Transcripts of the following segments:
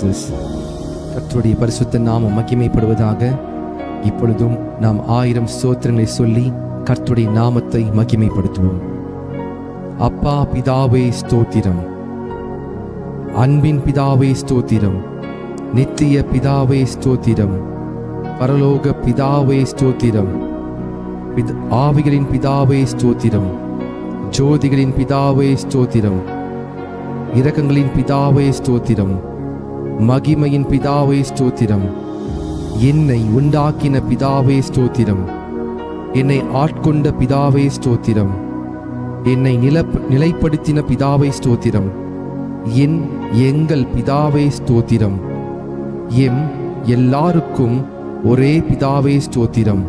Jesus. கர்த்தருடைய பரிசுத்த நாமம் மகிமைப்படுவதாக. இப்பொழுதும் நாம் 1000 ஸ்தோத்திரங்களை சொல்லி கர்த்தருடைய நாமத்தை மகிமைப்படுத்துவோம். அப்பா பிதாவே ஸ்தோத்திரம், அன்பின் பிதாவே ஸ்தோத்திரம், நித்திய பிதாவே ஸ்தோத்திரம், பரலோக பிதாவே ஸ்தோத்திரம், ஆவிகளின் பிதாவே ஸ்தோத்திரம், ஜோதிகளின் பிதாவே ஸ்தோத்திரம், இரக்கங்களின் பிதாவே ஸ்தோத்திரம், மகிமையின் பிதாவே ஸ்தோத்திரம், என்னை உண்டாக்கின பிதாவே ஸ்தோத்திரம், என்னை ஆட்கொண்ட பிதாவே ஸ்தோத்திரம், என்னை நிலைப்படுத்தின பிதாவே ஸ்தோத்திரம், எங்கள் பிதாவே ஸ்தோத்திரம், எல்லாருக்கும் ஒரே பிதாவே ஸ்தோத்திரம்,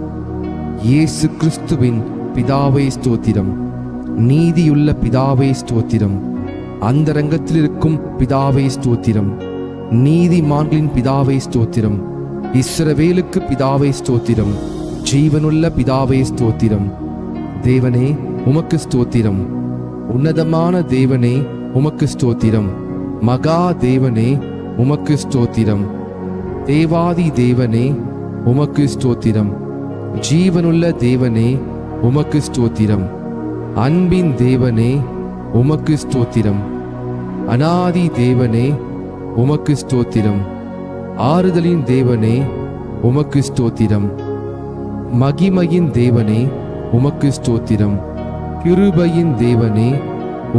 இயேசு கிறிஸ்துவின் பிதாவே ஸ்தோத்திரம், நீதியுள்ள பிதாவே ஸ்தோத்திரம், அந்தரங்கத்தில் இருக்கும் பிதாவே ஸ்தோத்திரம், நீதிமான்களின் பிதாவே ஸ்தோத்திரம், இஸ்ரவேலுக்கு பிதாவே ஸ்தோத்திரம், ஜீவனுள்ள பிதாவே ஸ்தோத்திரம். தேவனே உமக்கு ஸ்தோத்திரம், உன்னதமான தேவனே உமக்கு ஸ்தோத்திரம், மகா தேவனே உமக்கு ஸ்தோத்திரம், தேவாதி தேவனே உமக்கு ஸ்தோத்திரம், ஜீவனுள்ள தேவனே உமக்கு ஸ்தோத்திரம், அன்பின் தேவனே உமக்கு ஸ்தோத்திரம், அநாதி தேவனே உமக்கு ஸ்தோத்திரம், ஆறுதலின் தேவனே உமக்கு ஸ்தோத்திரம், மகிமையின் தேவனே உமக்கு ஸ்தோத்திரம், கிருபையின் தேவனே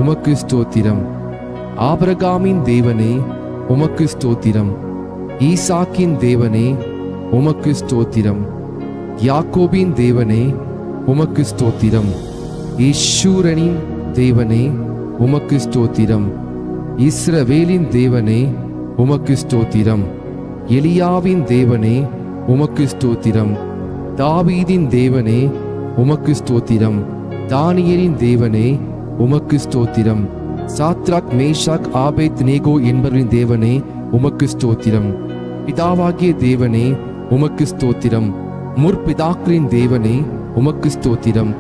உமக்கு ஸ்தோத்திரம், ஆபிரகாமின் தேவனே உமக்கு ஸ்தோத்திரம், ஈசாக்கின் தேவனே உமக்கு ஸ்தோத்திரம், யாக்கோபின் தேவனே உமக்கு ஸ்தோத்திரம், ஈஸ்வரனின் தேவனே உமக்கு ஸ்தோத்திரம், இஸ்ரவேலின் தேவனே உமக்கு ஸ்தோத்திரம், எலியாவின் தேவனே உமக்கு ஸ்தோத்திரம், தாவீதின் தேவனே உமக்கு ஸ்தோத்திரம், தானியேலின் தேவனே உமக்கு ஸ்தோத்திரம், சாத்ராக் மேஷாக் ஆபேத்நேகோ என்பவரின் தேவனே உமக்கு ஸ்தோத்திரம், பிதாவாகிய தேவனே உமக்கு ஸ்தோத்திரம், முற்பிதாக்களின் தேவனே உமக்கு ஸ்தோத்திரம்,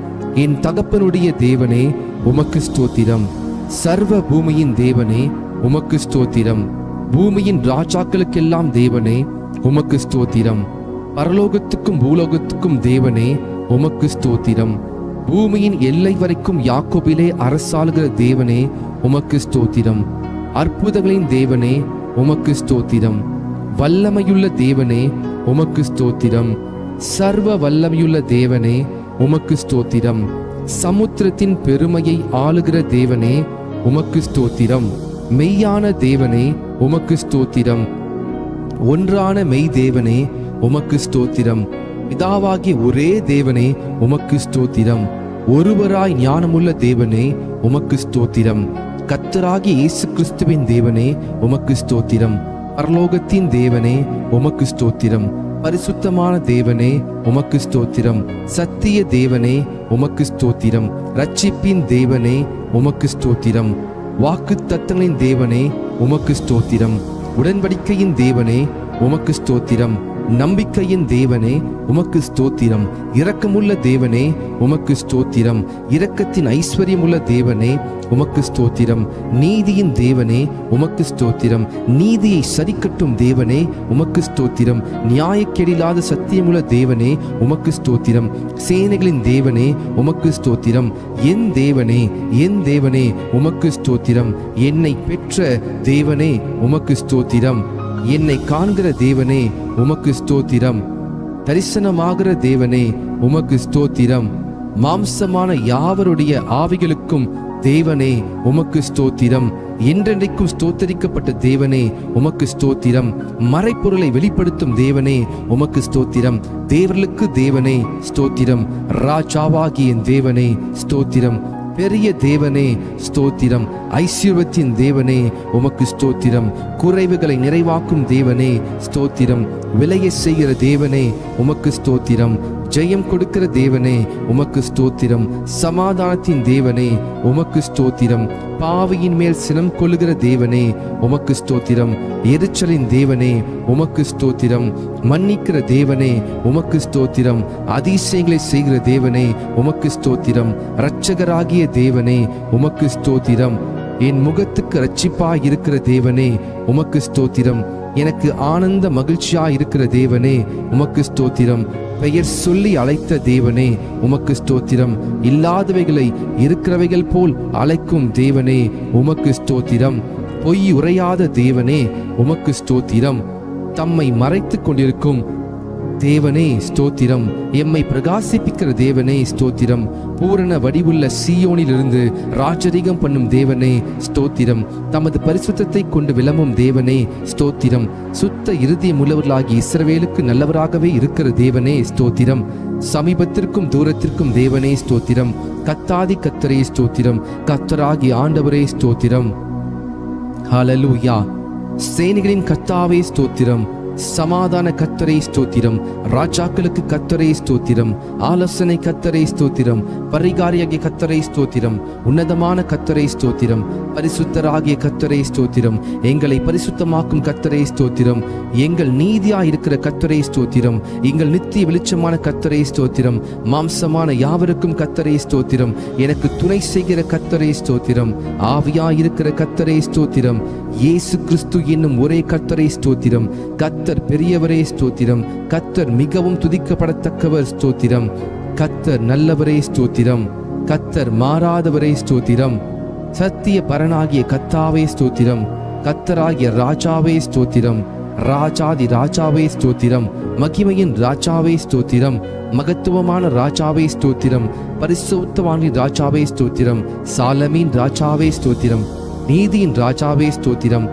என் தகப்பனுடைய தேவனே உமக்கு ஸ்தோத்திரம், சர்வ பூமியின் தேவனே உமக்கு ஸ்தோத்திரம், பூமியின் ராஜாக்களுக்கெல்லாம் தேவனே உமக்கு ஸ்தோத்திரம், பரலோகத்துக்கும் பூலோகத்துக்கும் தேவனே உமக்கு ஸ்தோத்திரம், பூமியின் எல்லை வரைக்கும் யாக்கோபிலே அரசாளுகிற தேவனே உமக்கு ஸ்தோத்திரம், அற்புதங்களின் தேவனே உமக்கு ஸ்தோத்திரம், வல்லமையுள்ள தேவனே உமக்கு ஸ்தோத்திரம், சர்வ வல்லமையுள்ள தேவனே உமக்கு ஸ்தோத்திரம், சமுத்திரத்தின் பெருமையை ஆளுகிற தேவனே உமக்கு ஸ்தோத்திரம், மெய்யான தேவனே உமக்கு ஸ்தோத்திரம், ஒன்றான மெய் தேவனே உமக்கு ஸ்தோத்திரம், பிதாவாகிய ஒரே தேவனே உமக்கு ஸ்தோத்திரம், ஒருவராய் ஞானமுள்ள தேவனே உமக்கு ஸ்தோத்திரம், கர்த்தராகிய இயேசு கிறிஸ்துவின் தேவனே உமக்கு ஸ்தோத்திரம், பரலோகத்தின் தேவனே உமக்கு ஸ்தோத்திரம், பரிசுத்தமான தேவனே உமக்கு ஸ்தோத்திரம், சத்திய தேவனே உமக்கு ஸ்தோத்திரம், ரட்சிப்பின் தேவனே உமக்கு ஸ்தோத்திரம், வாக்குத்தத்தங்களின் தேவனே உமக்கு ஸ்தோத்திரம், உடன்படிக்கையின் தேவனே உமக்கு ஸ்தோத்திரம், நம்பிக்கையின் தேவனே உமக்கு ஸ்தோத்திரம், இரக்கமுள்ள தேவனே உமக்கு ஸ்தோத்திரம், இரக்கத்தின் ஐஸ்வர்யமுள்ள தேவனே உமக்கு ஸ்தோத்திரம், நீதியின் தேவனே உமக்கு ஸ்தோத்திரம், நீதியை சரிக்கட்டும் தேவனே உமக்கு ஸ்தோத்திரம், நியாயக்கேடில்லாத சத்தியமுள்ள தேவனே உமக்கு ஸ்தோத்திரம், சேனைகளின் தேவனே உமக்கு ஸ்தோத்திரம், என் தேவனே உமக்கு ஸ்தோத்திரம், என்னை பெற்ற தேவனே உமக்கு ஸ்தோத்திரம், என்னை காண்கிற தேவனே உமக்கு ஸ்தோத்திரம், தரிசனமாகிற தேவனே உமக்கு ஸ்தோத்திரம், மாம்சமான யாவருடைய ஆவிகளுக்கும் தேவனே உமக்கு ஸ்தோத்திரம், என்றென்றைக்கும் ஸ்தோத்தரிக்கப்பட்ட தேவனே உமக்கு ஸ்தோத்திரம், மறைப்பொருளை வெளிப்படுத்தும் தேவனே உமக்கு ஸ்தோத்திரம், தேவர்களுக்கு தேவனே ஸ்தோத்திரம், ராஜாவாகிய என் தேவனே ஸ்தோத்திரம், பெரிய தேவனே ஸ்தோத்திரம், ஐஸ்வர்யத்தின் தேவனே உமக்கு ஸ்தோத்திரம், குறைவுகளை நிறைவாக்கும் தேவனே ஸ்தோத்திரம், விலையை செய்கிற தேவனே உமக்கு ஸ்தோத்திரம், ஜெயம் கொடுக்கிற தேவனே உமக்கு ஸ்தோத்திரம், சமாதானத்தின் தேவனே உமக்கு ஸ்தோத்திரம், பாவியின் மேல் சினம் கொள்ளுகிற தேவனே உமக்கு ஸ்தோத்திரம், எரிச்சலின் தேவனே உமக்கு ஸ்தோத்திரம், மன்னிக்கிற தேவனே உமக்கு ஸ்தோத்திரம், அதிசயங்களை செய்கிற தேவனே உமக்கு ஸ்தோத்திரம், இரட்சகராகிய தேவனே உமக்கு ஸ்தோத்திரம், என் முகத்துக்கு இரட்சிப்பாய் இருக்கிற தேவனே உமக்கு ஸ்தோத்திரம், எனக்கு ஆனந்த மகிழ்ச்சியா இருக்கிற தேவனே உமக்கு ஸ்தோத்திரம். பெயர் சொல்லி அழைத்த தேவனே உமக்கு ஸ்தோத்திரம். இல்லாதவைகளை இருக்கிறவைகள் போல் அழைக்கும் தேவனே உமக்கு ஸ்தோத்திரம். பொய் உரையாத தேவனே உமக்கு ஸ்தோத்திரம். தம்மை மறைத்து கொண்டிருக்கும் தேவனே ஸ்தோத்திரம். எம்மை பிரகாசிப்பிக்கிற தேவனே ஸ்தோத்திரம். பூரண வடிவுள்ள சீயோனிலிருந்து ராஜரீகம் பண்ணும் தேவனே ஸ்தோத்திரம். தமது பரிசுத்தத்தை கொண்டு விளம்பும் தேவனே ஸ்தோத்திரம். சுத்த இருதயம் உள்ளவர்களாகி இஸ்ரவேலுக்கு நல்லவராகவே இருக்கிற தேவனே ஸ்தோத்திரம். சமீபத்திற்கும் தூரத்திற்கும் தேவனே ஸ்தோத்திரம். கத்தாதி கத்தரே ஸ்தோத்திரம். கத்தராகி ஆண்டவரே ஸ்தோத்திரம். ஹல்லேலூயா. சேனைகளின் கர்த்தாவே ஸ்தோத்திரம். சமாதான கர்த்தரே ஸ்தோத்திரம். ராஜாக்களுக்கு கர்த்தரே ஸ்தோத்திரம். ஆலோசனை கர்த்தரே ஸ்தோத்திரம். பரிகாரியாகிய கர்த்தரே ஸ்தோத்திரம். உன்னதமான கர்த்தரே ஸ்தோத்திரம். பரிசுத்தராகிய கர்த்தரே ஸ்தோத்திரம். எங்களை பரிசுத்தமாக்கும் கர்த்தரே ஸ்தோத்திரம். எங்கள் நீதியா இருக்கிற கர்த்தரே ஸ்தோத்திரம். எங்கள் நித்திய வெளிச்சமான கர்த்தரே ஸ்தோத்திரம். மாம்சமான யாவருக்கும் கர்த்தரே ஸ்தோத்திரம். எனக்கு துணை செய்கிற கர்த்தரே ஸ்தோத்திரம். ஆவியா இருக்கிற கர்த்தரே ஸ்தோத்திரம். இயேசு கிறிஸ்து என்னும் ஒரே கர்த்தரே ஸ்தோத்திரம். கர்த்தர் பெரியவரே ஸ்தோத்திரம். கர்த்தர் மிகவும் துதிக்கப்படத்தக்கவர் ஸ்தோத்திரம். கர்த்தர் நல்லவரே ஸ்தோத்திரம். கர்த்தர் மாறாதவரே ஸ்தோத்திரம். சத்திய பரனாகிய கர்த்தாவே ஸ்தோத்திரம். கர்த்தராகிய ராஜாவே ஸ்தோத்திரம். ராஜாதி ராஜாவே ஸ்தோத்திரம். மகிமையின் ராஜாவே ஸ்தோத்திரம். மகத்துவமான ராஜாவே ஸ்தோத்திரம். பரிசுத்தவானின் ராஜாவே ஸ்தோத்திரம். சாலமீன் ராஜாவே ஸ்தோத்திரம். நீதியின் ராஜாவே ஸ்தோத்திரம்.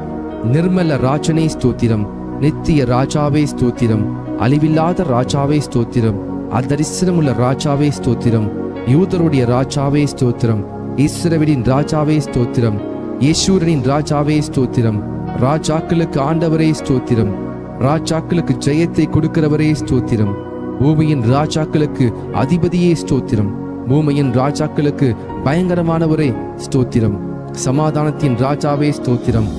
நிர்மல ராஜனே ஸ்தோத்திரம். நித்திய ராஜாவே ஸ்தோத்திரம். அழிவில்லாத ராஜாவே ஸ்தோத்திரம். அதரிசனமுள்ள ராஜாவே ஸ்தோத்திரம். யூதருடைய ராஜாவே ஸ்தோத்திரம். இஸ்ரவேலின் ராஜாவே ஸ்தோத்திரம். யேசூரனின் ராஜாவே ஸ்தோத்திரம். ராஜாக்களுக்கு ஆண்டவரே ஸ்தோத்திரம். ராஜாக்களுக்கு ஜெயத்தை கொடுக்கிறவரே ஸ்தோத்திரம். பூமியின் ராஜாக்களுக்கு அதிபதியே ஸ்தோத்திரம். பூமியின் ராஜாக்களுக்கு பயங்கரமானவரே ஸ்தோத்திரம். சமாதானத்தின் ராஜாவே ஸ்தோத்திரம்.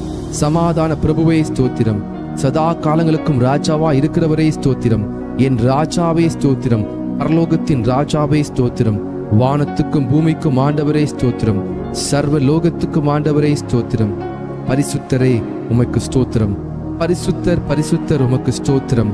சமாதான பிரபுவே ஸ்தோத்திரம். சதா காலங்களுக்கும் ராஜாவா இருக்கிறவரே ஸ்தோத்திரம். என் ராஜாவே ஸ்தோத்திரம். பரலோகத்தின் ராஜாவே ஸ்தோத்திரம். வானத்துக்கும் பூமிக்கும் ஆண்டவரே ஸ்தோத்திரம். சர்வ லோகத்துக்கும் ஆண்டவரே ஸ்தோத்திரம். பரிசுத்தரே உமக்கு ஸ்தோத்திரம். பரிசுத்தர் பரிசுத்தர் உமக்கு ஸ்தோத்திரம்.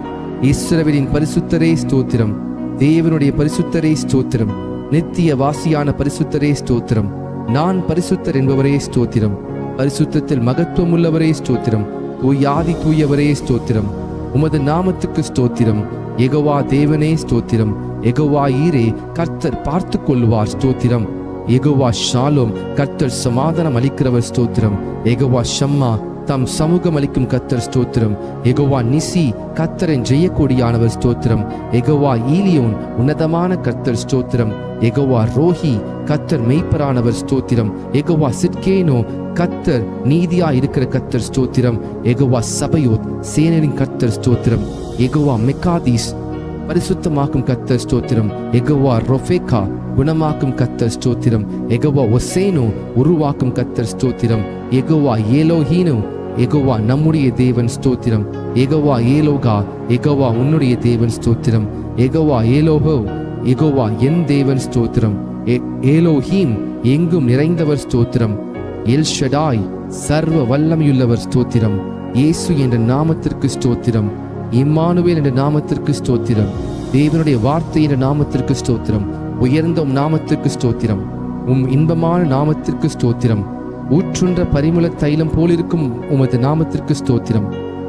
இஸ்ரவேலின் பரிசுத்தரே ஸ்தோத்திரம். தேவனுடைய பரிசுத்தரே ஸ்தோத்திரம். நித்திய வாசியான பரிசுத்தரே ஸ்தோத்திரம். நான் பரிசுத்தர் என்பவரே ஸ்தோத்திரம். பரிசுத்தத்தில் மகத்துவம் உள்ளவரே ஸ்தோத்திரம். தூயாதி தூயவரே ஸ்தோத்திரம். உமது நாமத்துக்கு ஸ்தோத்திரம். யெகோவா தேவனே ஸ்தோத்திரம். யெகோவா ஈரே கர்த்தர் பார்த்து கொள்வார் ஸ்தோத்திரம். யெகோவா ஷாலோம் கர்த்தர் சமாதானம் அளிக்கிறவர் ஸ்தோத்திரம். யெகோவா ஷம்மா தம் சமூகம் அளிக்கும் கர்த்தர் ஸ்தோத்திரம். யெகோவா நிசி கர்த்தரின் ஜெயக்கொடியானவர் ஸ்தோத்திரம். யெகோவா ஈலியோன் உன்னதமான கர்த்தர் ஸ்தோத்திரம். யெகோவா ரோஹி கர்த்தர் மெய்ப்பரானவர் ஸ்தோத்திரம். யெகோவா சிட்கேனோ கர்த்தர் நீதியா இருக்கிற கர்த்தர் ஸ்தோத்திரம். யெகோவா சபையோத் சேனையின் கர்த்தர் ஸ்தோத்திரம். யெகோவா மெக்காதீஸ் பரிசுத்தமாக்கும் கர்த்தர் ஸ்தோத்திரம். யெகோவா ரொஃபேக்கா குணமாக்கும் கர்த்தர் ஸ்தோத்திரம். யெகோவா ஒசேனோ உருவாக்கும் கர்த்தர் ஸ்தோத்திரம். யெகோவா ஏலோஹீனோ யெகோவா நம்முடைய தேவன் ஸ்தோத்திரம். யெகோவா ஏலோகா யெகோவா உன்னுடைய தேவன் ஸ்தோத்திரம். யெகோவா ஏலோஹோ யெகோவா என் தேவன் ஸ்தோத்திரம். ஏலோஹீம் எங்கும் நிறைந்தவர் ஸ்தோத்திரம். எல் ஷடாய் சர்வ வல்லமையுள்ளவர் ஸ்தோத்திரம். இயேசு என்ற நாமத்திற்கு ஸ்தோத்திரம். இம்மானுவேல் என்ற நாமத்திற்கு ஸ்தோத்திரம். தேவனுடைய வார்த்தை என்ற நாமத்திற்கு ஸ்தோத்திரம். உயர்ந்த நாமத்திற்கு ஸ்தோத்திரம். இன்பமான நாமத்திற்கு ஸ்தோத்திரம். ஊற்றுன்ற பரிமள தைலம் போலிருக்கும் உமது நாமத்திற்கு ஸ்தோத்திரம்.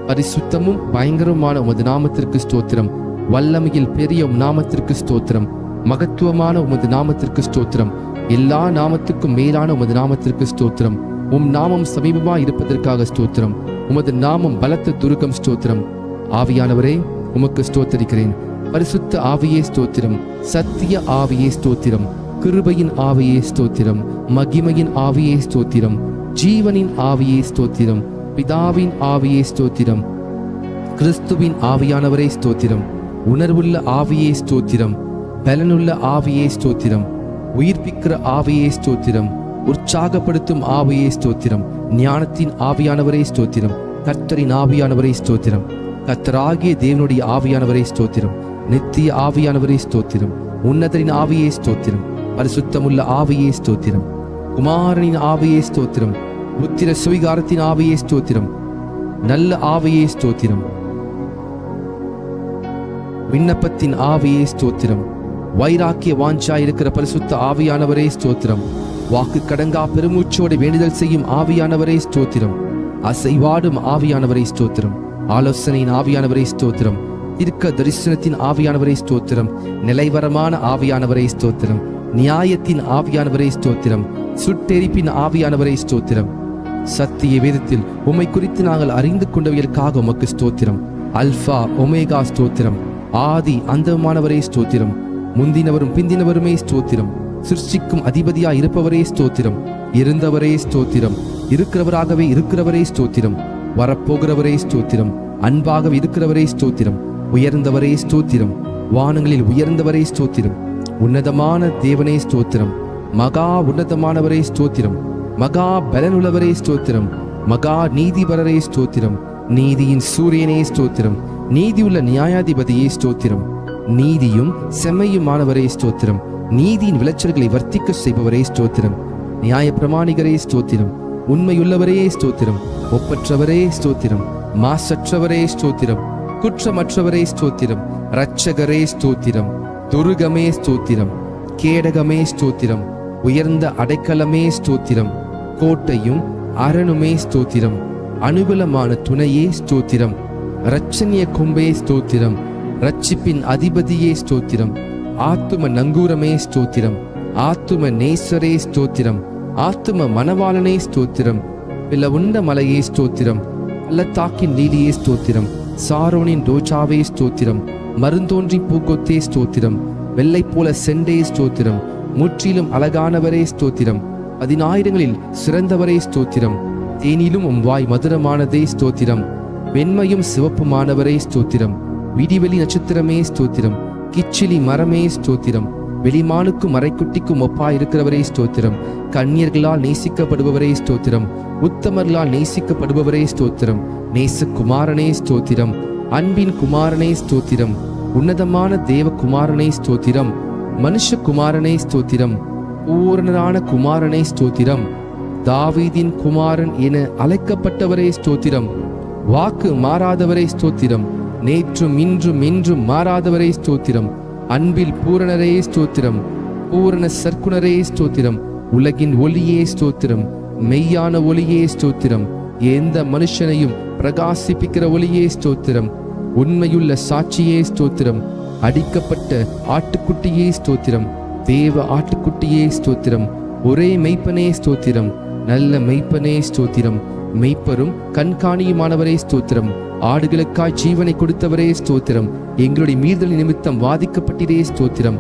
பரிசுத்தமும் பயங்கரமான உமது நாமத்திற்கு ஸ்தோத்திரம். வல்லமையில் பெரிய நாமத்திற்கு ஸ்தோத்திரம். மகத்துவமான உமது நாமத்திற்கு ஸ்தோத்திரம். எல்லா நாமத்துக்கும் மேலான உமது நாமத்திற்கு ஸ்தோத்திரம். நாமம் சமீபமா இருப்பதற்காக ஸ்தோத்திரம். உமது நாமம் பலத்த துருகம் ஸ்தோத்திரம். ஆவியானவரே உமக்கு ஸ்தோத்தரிக்கிறேன். பரிசுத்த ஆவியே ஸ்தோத்திரம். சத்திய ஆவியே ஸ்தோத்திரம். கிருபையின் ஆவியே ஸ்தோத்திரம். மகிமையின் ஆவியே ஸ்தோத்திரம். ஜீவனின் ஆவியே ஸ்தோத்திரம். பிதாவின் ஆவியே ஸ்தோத்திரம். கிறிஸ்துவின் ஆவியானவரே ஸ்தோத்திரம். உணர்வுள்ள ஆவியே ஸ்தோத்திரம். பலனுள்ள ஆவியே ஸ்தோத்திரம். உயிர்ப்பிக்கிற ஆவியே ஸ்தோத்திரம். உற்சாகப்படுத்தும் ஆவியே ஸ்தோத்திரம். ஞானத்தின் ஆவியானவரே ஸ்தோத்திரம். கர்த்தரின் ஆவியானவரே ஸ்தோத்திரம். கர்த்தராகிய தேவனுடைய ஆவியானவரே ஸ்தோத்திரம். நித்திய ஆவியானவரே ஸ்தோத்திரம். உன்னதரின் ஆவியே ஸ்தோத்திரம். பரிசுத்தமுள்ள ஆவியே ஸ்தோத்திரம். குமாரனின் ஆவியே ஸ்தோத்திரம். புத்திர சுவிகாரத்தின் ஆவியே ஸ்தோத்திரம். நல்ல ஆவியே ஸ்தோத்திரம். விண்ணப்பத்தின் ஆவியே ஸ்தோத்திரம். வைராக்கிய வாஞ்சா இருக்கிற பரிசுத்த ஆவியானவரே ஸ்தோத்திரம். வாக்கு கடங்கா பெருமூச்சோடு வேண்டுதல் செய்யும் ஆவியானவரே ஸ்தோத்திரம். அசைவாடும் ஆவியானவரே ஸ்தோத்திரம். ஆலோசனையின் ஆவியானவரே ஸ்தோத்திரம். தீர்க்க தரிசனத்தின் ஆவியானவரே ஸ்தோத்திரம். நிலைவரமான ஆவியானவரே ஸ்தோத்திரம். நியாயத்தின் ஆவியானவரே ஸ்தோத்திரம். சுட்டெரிப்பின் ஆவியானவரே ஸ்தோத்திரம். சத்திய வேதத்தில் உம்மை குறித்து நாங்கள் அறிந்து கொண்டவைகளுக்காக உமக்கு ஸ்தோத்திரம். அல்பா ஒமேகா ஸ்தோத்திரம். ஆதி அந்தமானவரே ஸ்தோத்திரம். முந்தினவரும் பிந்தினவருமே ஸ்தோத்திரம். சிருஷ்டிக்கும் அதிபதியாய் இருப்பவரே ஸ்தோத்திரம். இருந்தவரே ஸ்தோத்திரம். இருக்கிறவராகவே இருக்கிறவரே ஸ்தோத்திரம். வரப்போகிறவரே ஸ்தோத்திரம். அன்பாக இருக்கிறவரே ஸ்தோத்திரம். உயர்ந்தவரே ஸ்தோத்திரம். வானங்களில் உயர்ந்தவரே ஸ்தோத்திரம். உன்னதமான தேவனே ஸ்தோத்திரம். மகா உன்னதமானவரே ஸ்தோத்திரம். மகா பலனுள்ளவரே ஸ்தோத்திரம். மகா நீதிபரரே ஸ்தோத்திரம். நீதியின் சூரியனே ஸ்தோத்திரம். நீதியுள்ள நியாயாதிபதியே ஸ்தோத்திரம். நீதியும் செம்மையுமானவரே ஸ்தோத்திரம். நீதியின் விளைச்சல்களை வர்த்திக்க செய்பவரே ஸ்தோத்திரம். நியாய பிரமாணிகரே ஸ்தோத்திரம். உண்மையுள்ளவரே ஸ்தோத்திரம். ஒப்பற்றவரே ஸ்தோத்திரம். மாசற்றவரே ஸ்தோத்திரம். குற்றமற்றவரே ஸ்தோத்திரம். இரட்சகரே ஸ்தோத்திரம். துருகமே ஸ்தோத்திரம். கேடகமே ஸ்தோத்திரம். உயர்ந்த அடைக்கலமே ஸ்தோத்திரம். கோட்டையும் அரணுமே ஸ்தோத்திரம். அனுகூலமான துணையே ஸ்தோத்திரம். இரட்சணிய கொம்பே ஸ்தோத்திரம். இரட்சிப்பின் அதிபதியே ஸ்தோத்திரம். ஆத்தும நங்கூரமே ஸ்தோத்திரம். ஆத்தும நேசரே ஸ்தோத்திரம். ஆத்தும மணவாளனே ஸ்தோத்திரம். பிளவுண்ட மலையே ஸ்தோத்திரம். பள்ளத்தாக்கின் லீலியே ஸ்தோத்திரம். சாரோனின் ரோஜாவே ஸ்தோத்திரம். மருந்தோன்றி பூக்கொத்தே ஸ்தோத்திரம். வெள்ளை போல செண்டே ஸ்தோத்திரம். முற்றிலும் அழகானவரே ஸ்தோத்திரம். 10,000ங்களில் சிறந்தவரே ஸ்தோத்திரம். தேனிலும் உம் வாய் மதுரமானதே ஸ்தோத்திரம். வெண்மையும் சிவப்புமானவரே ஸ்தோத்திரம். விடிவெளி நட்சத்திரமே ஸ்தோத்திரம். கிச்சிலி மரமே ஸ்தோத்திரம். வெளிமானுக்கும் மறைக்குட்டிக்கும் ஒப்பாயிருக்கிறவரே ஸ்தோத்திரம். கன்னியர்களால் நேசிக்கப்படுபவரே ஸ்தோத்திரம். உத்தமர்களால் நேசிக்கப்படுபவரே ஸ்தோத்திரம். நேசகுமாரனே ஸ்தோத்திரம். அன்பின் குமாரனே ஸ்தோத்திரம். உன்னதமான தேவகுமாரனே ஸ்தோத்திரம். மனுஷகுமாரனே ஸ்தோத்திரம். பூரணரான குமாரனே ஸ்தோத்திரம். தாவீதின் குமாரன் என அழைக்கப்பட்டவரே ஸ்தோத்திரம். வாக்கு மாறாதவரே ஸ்தோத்திரம். நேற்றும் இன்றும் என்றும் மாறாதவரே ஸ்தோத்திரம். அன்பில் பூரணரே ஸ்தோத்திரம். பூரண சர்க்குணரே ஸ்தோத்திரம். உலகின் ஒளியே ஸ்தோத்திரம். மெய்யான ஒளியே ஸ்தோத்திரம். எந்த மனுஷனையும் பிரகாசிப்பிக்கிற ஒளியே ஸ்தோத்திரம். உண்மையுள்ள சாட்சியே ஸ்தோத்திரம். அடிக்கப்பட்ட ஆட்டுக்குட்டியே ஸ்தோத்திரம். தேவ ஆட்டுக்குட்டியே ஸ்தோத்திரம். ஒரே மெய்ப்பனே ஸ்தோத்திரம். நல்ல மெய்ப்பனே ஸ்தோத்திரம். மெய்ப்பரும் கண்காணியுமானவரே ஸ்தோத்திரம். ஆடுகளுக்காய் ஜீவனை கொடுத்தவரே ஸ்தோத்திரம். எங்களுடைய மீறுதல் நிமித்தம் வாதிக்கப்பட்டீரே ஸ்தோத்திரம்.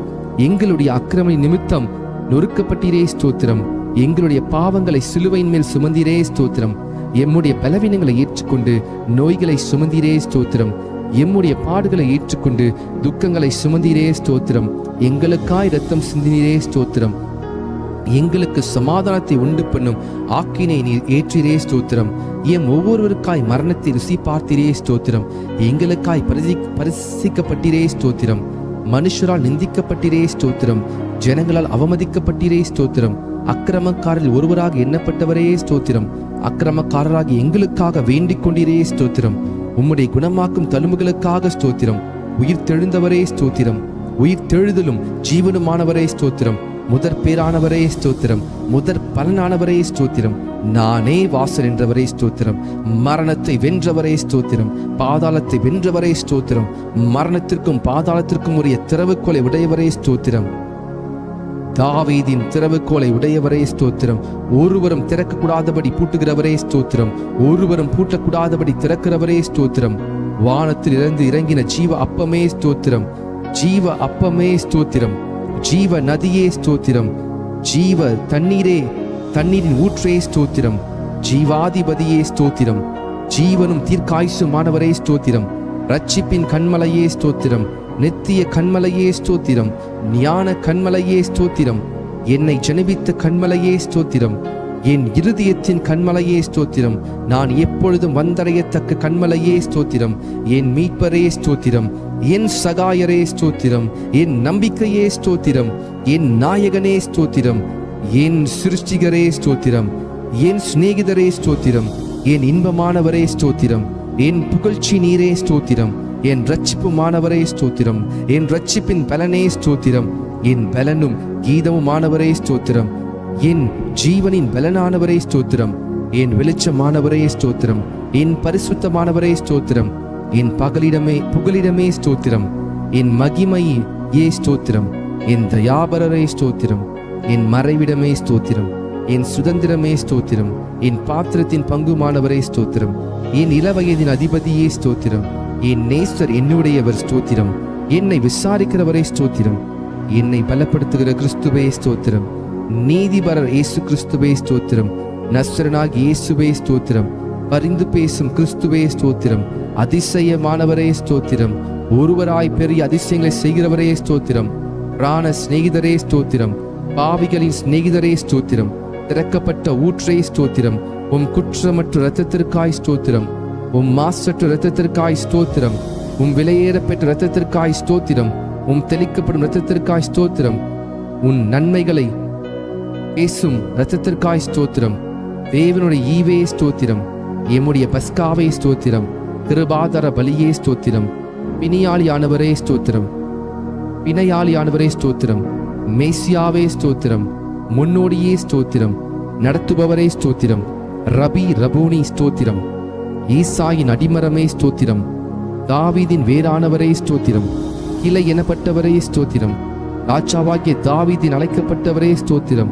எங்களுடைய அக்கிரம நிமித்தம் நொறுக்கப்பட்டீரே ஸ்தோத்திரம். எங்களுடைய பாவங்களை சிலுவையின் மேல் சுமந்தீரே ஸ்தோத்திரம். எம்முடைய பலவீனங்களை ஏற்றுக்கொண்டு நோய்களை சுமந்தீரே ஸ்தோத்திரம். எம்முடைய பாடுகளை ஏற்றுக்கொண்டு துக்கங்களை சுமந்தீரே ஸ்தோத்திரம். எங்களுக்காய் இரத்தம் சிந்தினீரே ஸ்தோத்திரம். எங்களுக்கு சமாதானத்தை உண்டு பண்ணும் ஆக்கினை நீர் ஏற்றிரே ஸ்தோத்திரம். எம் ஒவ்வொருவருக்காய் மரணத்தை ருசி பார்த்தீரே ஸ்தோத்திரம். எங்களுக்காய் பரிசிக்கப்பட்டீரே ஸ்தோத்திரம். மனுஷரால் நிந்திக்கப்பட்டீரே ஸ்தோத்திரம். ஜனங்களால் அவமதிக்கப்பட்டீரே ஸ்தோத்திரம். அக்கிரமக்காரில் ஒருவராக எண்ணப்பட்டவரே ஸ்தோத்திரம். அக்கிரமக்காரராகி எங்களுக்காக வேண்டிக் கொண்டீரே ஸ்தோத்திரம். உம்முடைய குணமாக்கும் தழும்புகளுக்காக ஸ்தோத்திரம். உயிர் தெழுந்தவரே ஸ்தோத்திரம். உயிர் தெழுதலும் ஜீவனுமானவரே ஸ்தோத்திரம். முதற் பேரானவரே ஸ்தோத்திரம். முதற் பலனானவரே ஸ்தோத்திரம். நானே வாசல் என்றவரே ஸ்தோத்திரம். மரணத்தை வென்றவரே ஸ்தோத்திரம். பாதாளத்தை வென்றவரே ஸ்தோத்திரம். மரணத்திற்கும் பாதாளத்திற்கும் உரிய திறவுகோலை உடையவரே ஸ்தோத்திரம். தாவீதின் திறவுகோலை உடையவரே ஸ்தோத்திரம். ஒருவரும் திறக்கக்கூடாதபடி பூட்டுகிறவரே ஸ்தோத்திரம். ஒருவரும் பூட்டக்கூடாதபடி திறக்கிறவரே ஸ்தோத்திரம். வானத்தில் இருந்து இறங்கின ஜீவ அப்பமே ஸ்தோத்திரம். ஜீவ அப்பமே ஸ்தோத்திரம். ஜீவ நதியே ஸ்தோத்திரம். ஜீவ தண்ணீரே, தண்ணீரின் ஊற்றே ஸ்தோத்திரம். ஜீவாதிபதியே ஸ்தோத்திரம். ஜீவனும் தீர்க்காயுசுமானவரே ஸ்தோத்திரம். ரட்சிப்பின் கண்மலையே ஸ்தோத்திரம். நித்திய கண்மலையே ஸ்தோத்திரம். ஞான கண்மலையே ஸ்தோத்திரம். என்னை ஜனிபித்த கண்மலையே ஸ்தோத்திரம். என் இருதயத்தின் கண்மலையே ஸ்தோத்திரம். நான் எப்பொழுதும் வந்தடையத்தக்க கண்மலையே ஸ்தோத்திரம். என் மீட்பரே ஸ்தோத்திரம். என் சகாயரே ஸ்தோத்திரம். என் நம்பிக்கையே ஸ்தோத்திரம். என் நாயகனே ஸ்தோத்திரம். என் சிருஷ்டிகரே ஸ்தோத்திரம். என் சிநேகிதரே ஸ்தோத்திரம். என் இன்பமானவரே ஸ்தோத்திரம். என் புகழ்ச்சி நீரே ஸ்தோத்திரம். என் இரட்சிப்புமானவரே ஸ்தோத்திரம். என் இரட்சிப்பின் பலனே ஸ்தோத்திரம். என் பலனும் கீதமுமானவரே ஸ்தோத்திரம். என் ஜீவனின் பலனானவரே ஸ்தோத்திரம். என் வெளிச்சமானவரே ஸ்தோத்திரம். என் பரிசுத்தமானவரே ஸ்தோத்திரம். என் புகலிடமே ஸ்தோத்திரம். என் மகிமையே ஸ்தோத்திரம். என் தயாபரரே ஸ்தோத்திரம். என் மறைவிடமே ஸ்தோத்திரம். என் சுதந்திரமே ஸ்தோத்திரம். என் பாத்திரத்தின் பங்குமானவரே ஸ்தோத்திரம். என் இளவயதின் அதிபதியே ஸ்தோத்திரம். என் நேசர் என்னுடையவர் ஸ்தோத்திரம். என்னை விசாரிக்கிறவரே ஸ்தோத்திரம். என்னை பலப்படுத்துகிற கிறிஸ்துவே ஸ்தோத்திரம். நீதிபரர் இயேசு கிறிஸ்துவே ஸ்தோத்திரம். நஸ்ரனாகி இயேசுவே ஸ்தோத்திரம். பரிந்து பேசும் கிறிஸ்துவே ஸ்தோத்திரம். அதிசயமானவரே ஸ்தோத்திரம். ஒருவராய் பெரிய அதிசயங்களை செய்கிறவரே ஸ்தோத்திரம். பிராண சிநேகிதரே ஸ்தோத்திரம். பாவிகளின் சிநேகிதரே ஸ்தோத்திரம். திறக்கப்பட்ட ஊற்றே ஸ்தோத்திரம். உம் குற்றமற்ற இரத்தத்திற்காய் ஸ்தோத்திரம். உம் மாசற்ற இரத்தத்திற்காய் ஸ்தோத்திரம். உம் விலையேறப்பெற்ற இரத்தத்திற்காய் ஸ்தோத்திரம். உம் தெளிக்கப்படும் இரத்தத்திற்காய் ஸ்தோத்திரம். உன் நன்மைகளை பேசும் இரத்தத்திற்காய் ஸ்தோத்திரம். தேவனுடைய ஈவே ஸ்தோத்திரம். எம்முடைய பஸ்காவே ஸ்தோத்திரம். கிருபாதார பலியே ஸ்தோத்திரம். பிணியாளியானவரே ஸ்தோத்திரம். பிணையாளியானவரே ஸ்தோத்திரம். மேசியாவே ஸ்தோத்திரம். முன்னோடியே ஸ்தோத்திரம். நடத்துபவரே ஸ்தோத்திரம். ரபூனி ஸ்தோத்திரம். ஈசாயின் அடிமரமே ஸ்தோத்திரம். தாவீதின் வேறானவரே ஸ்தோத்திரம். கிளை எனப்பட்டவரே ஸ்தோத்திரம். ராஜாவாகிய தாவீதின் அழைக்கப்பட்டவரே ஸ்தோத்திரம்.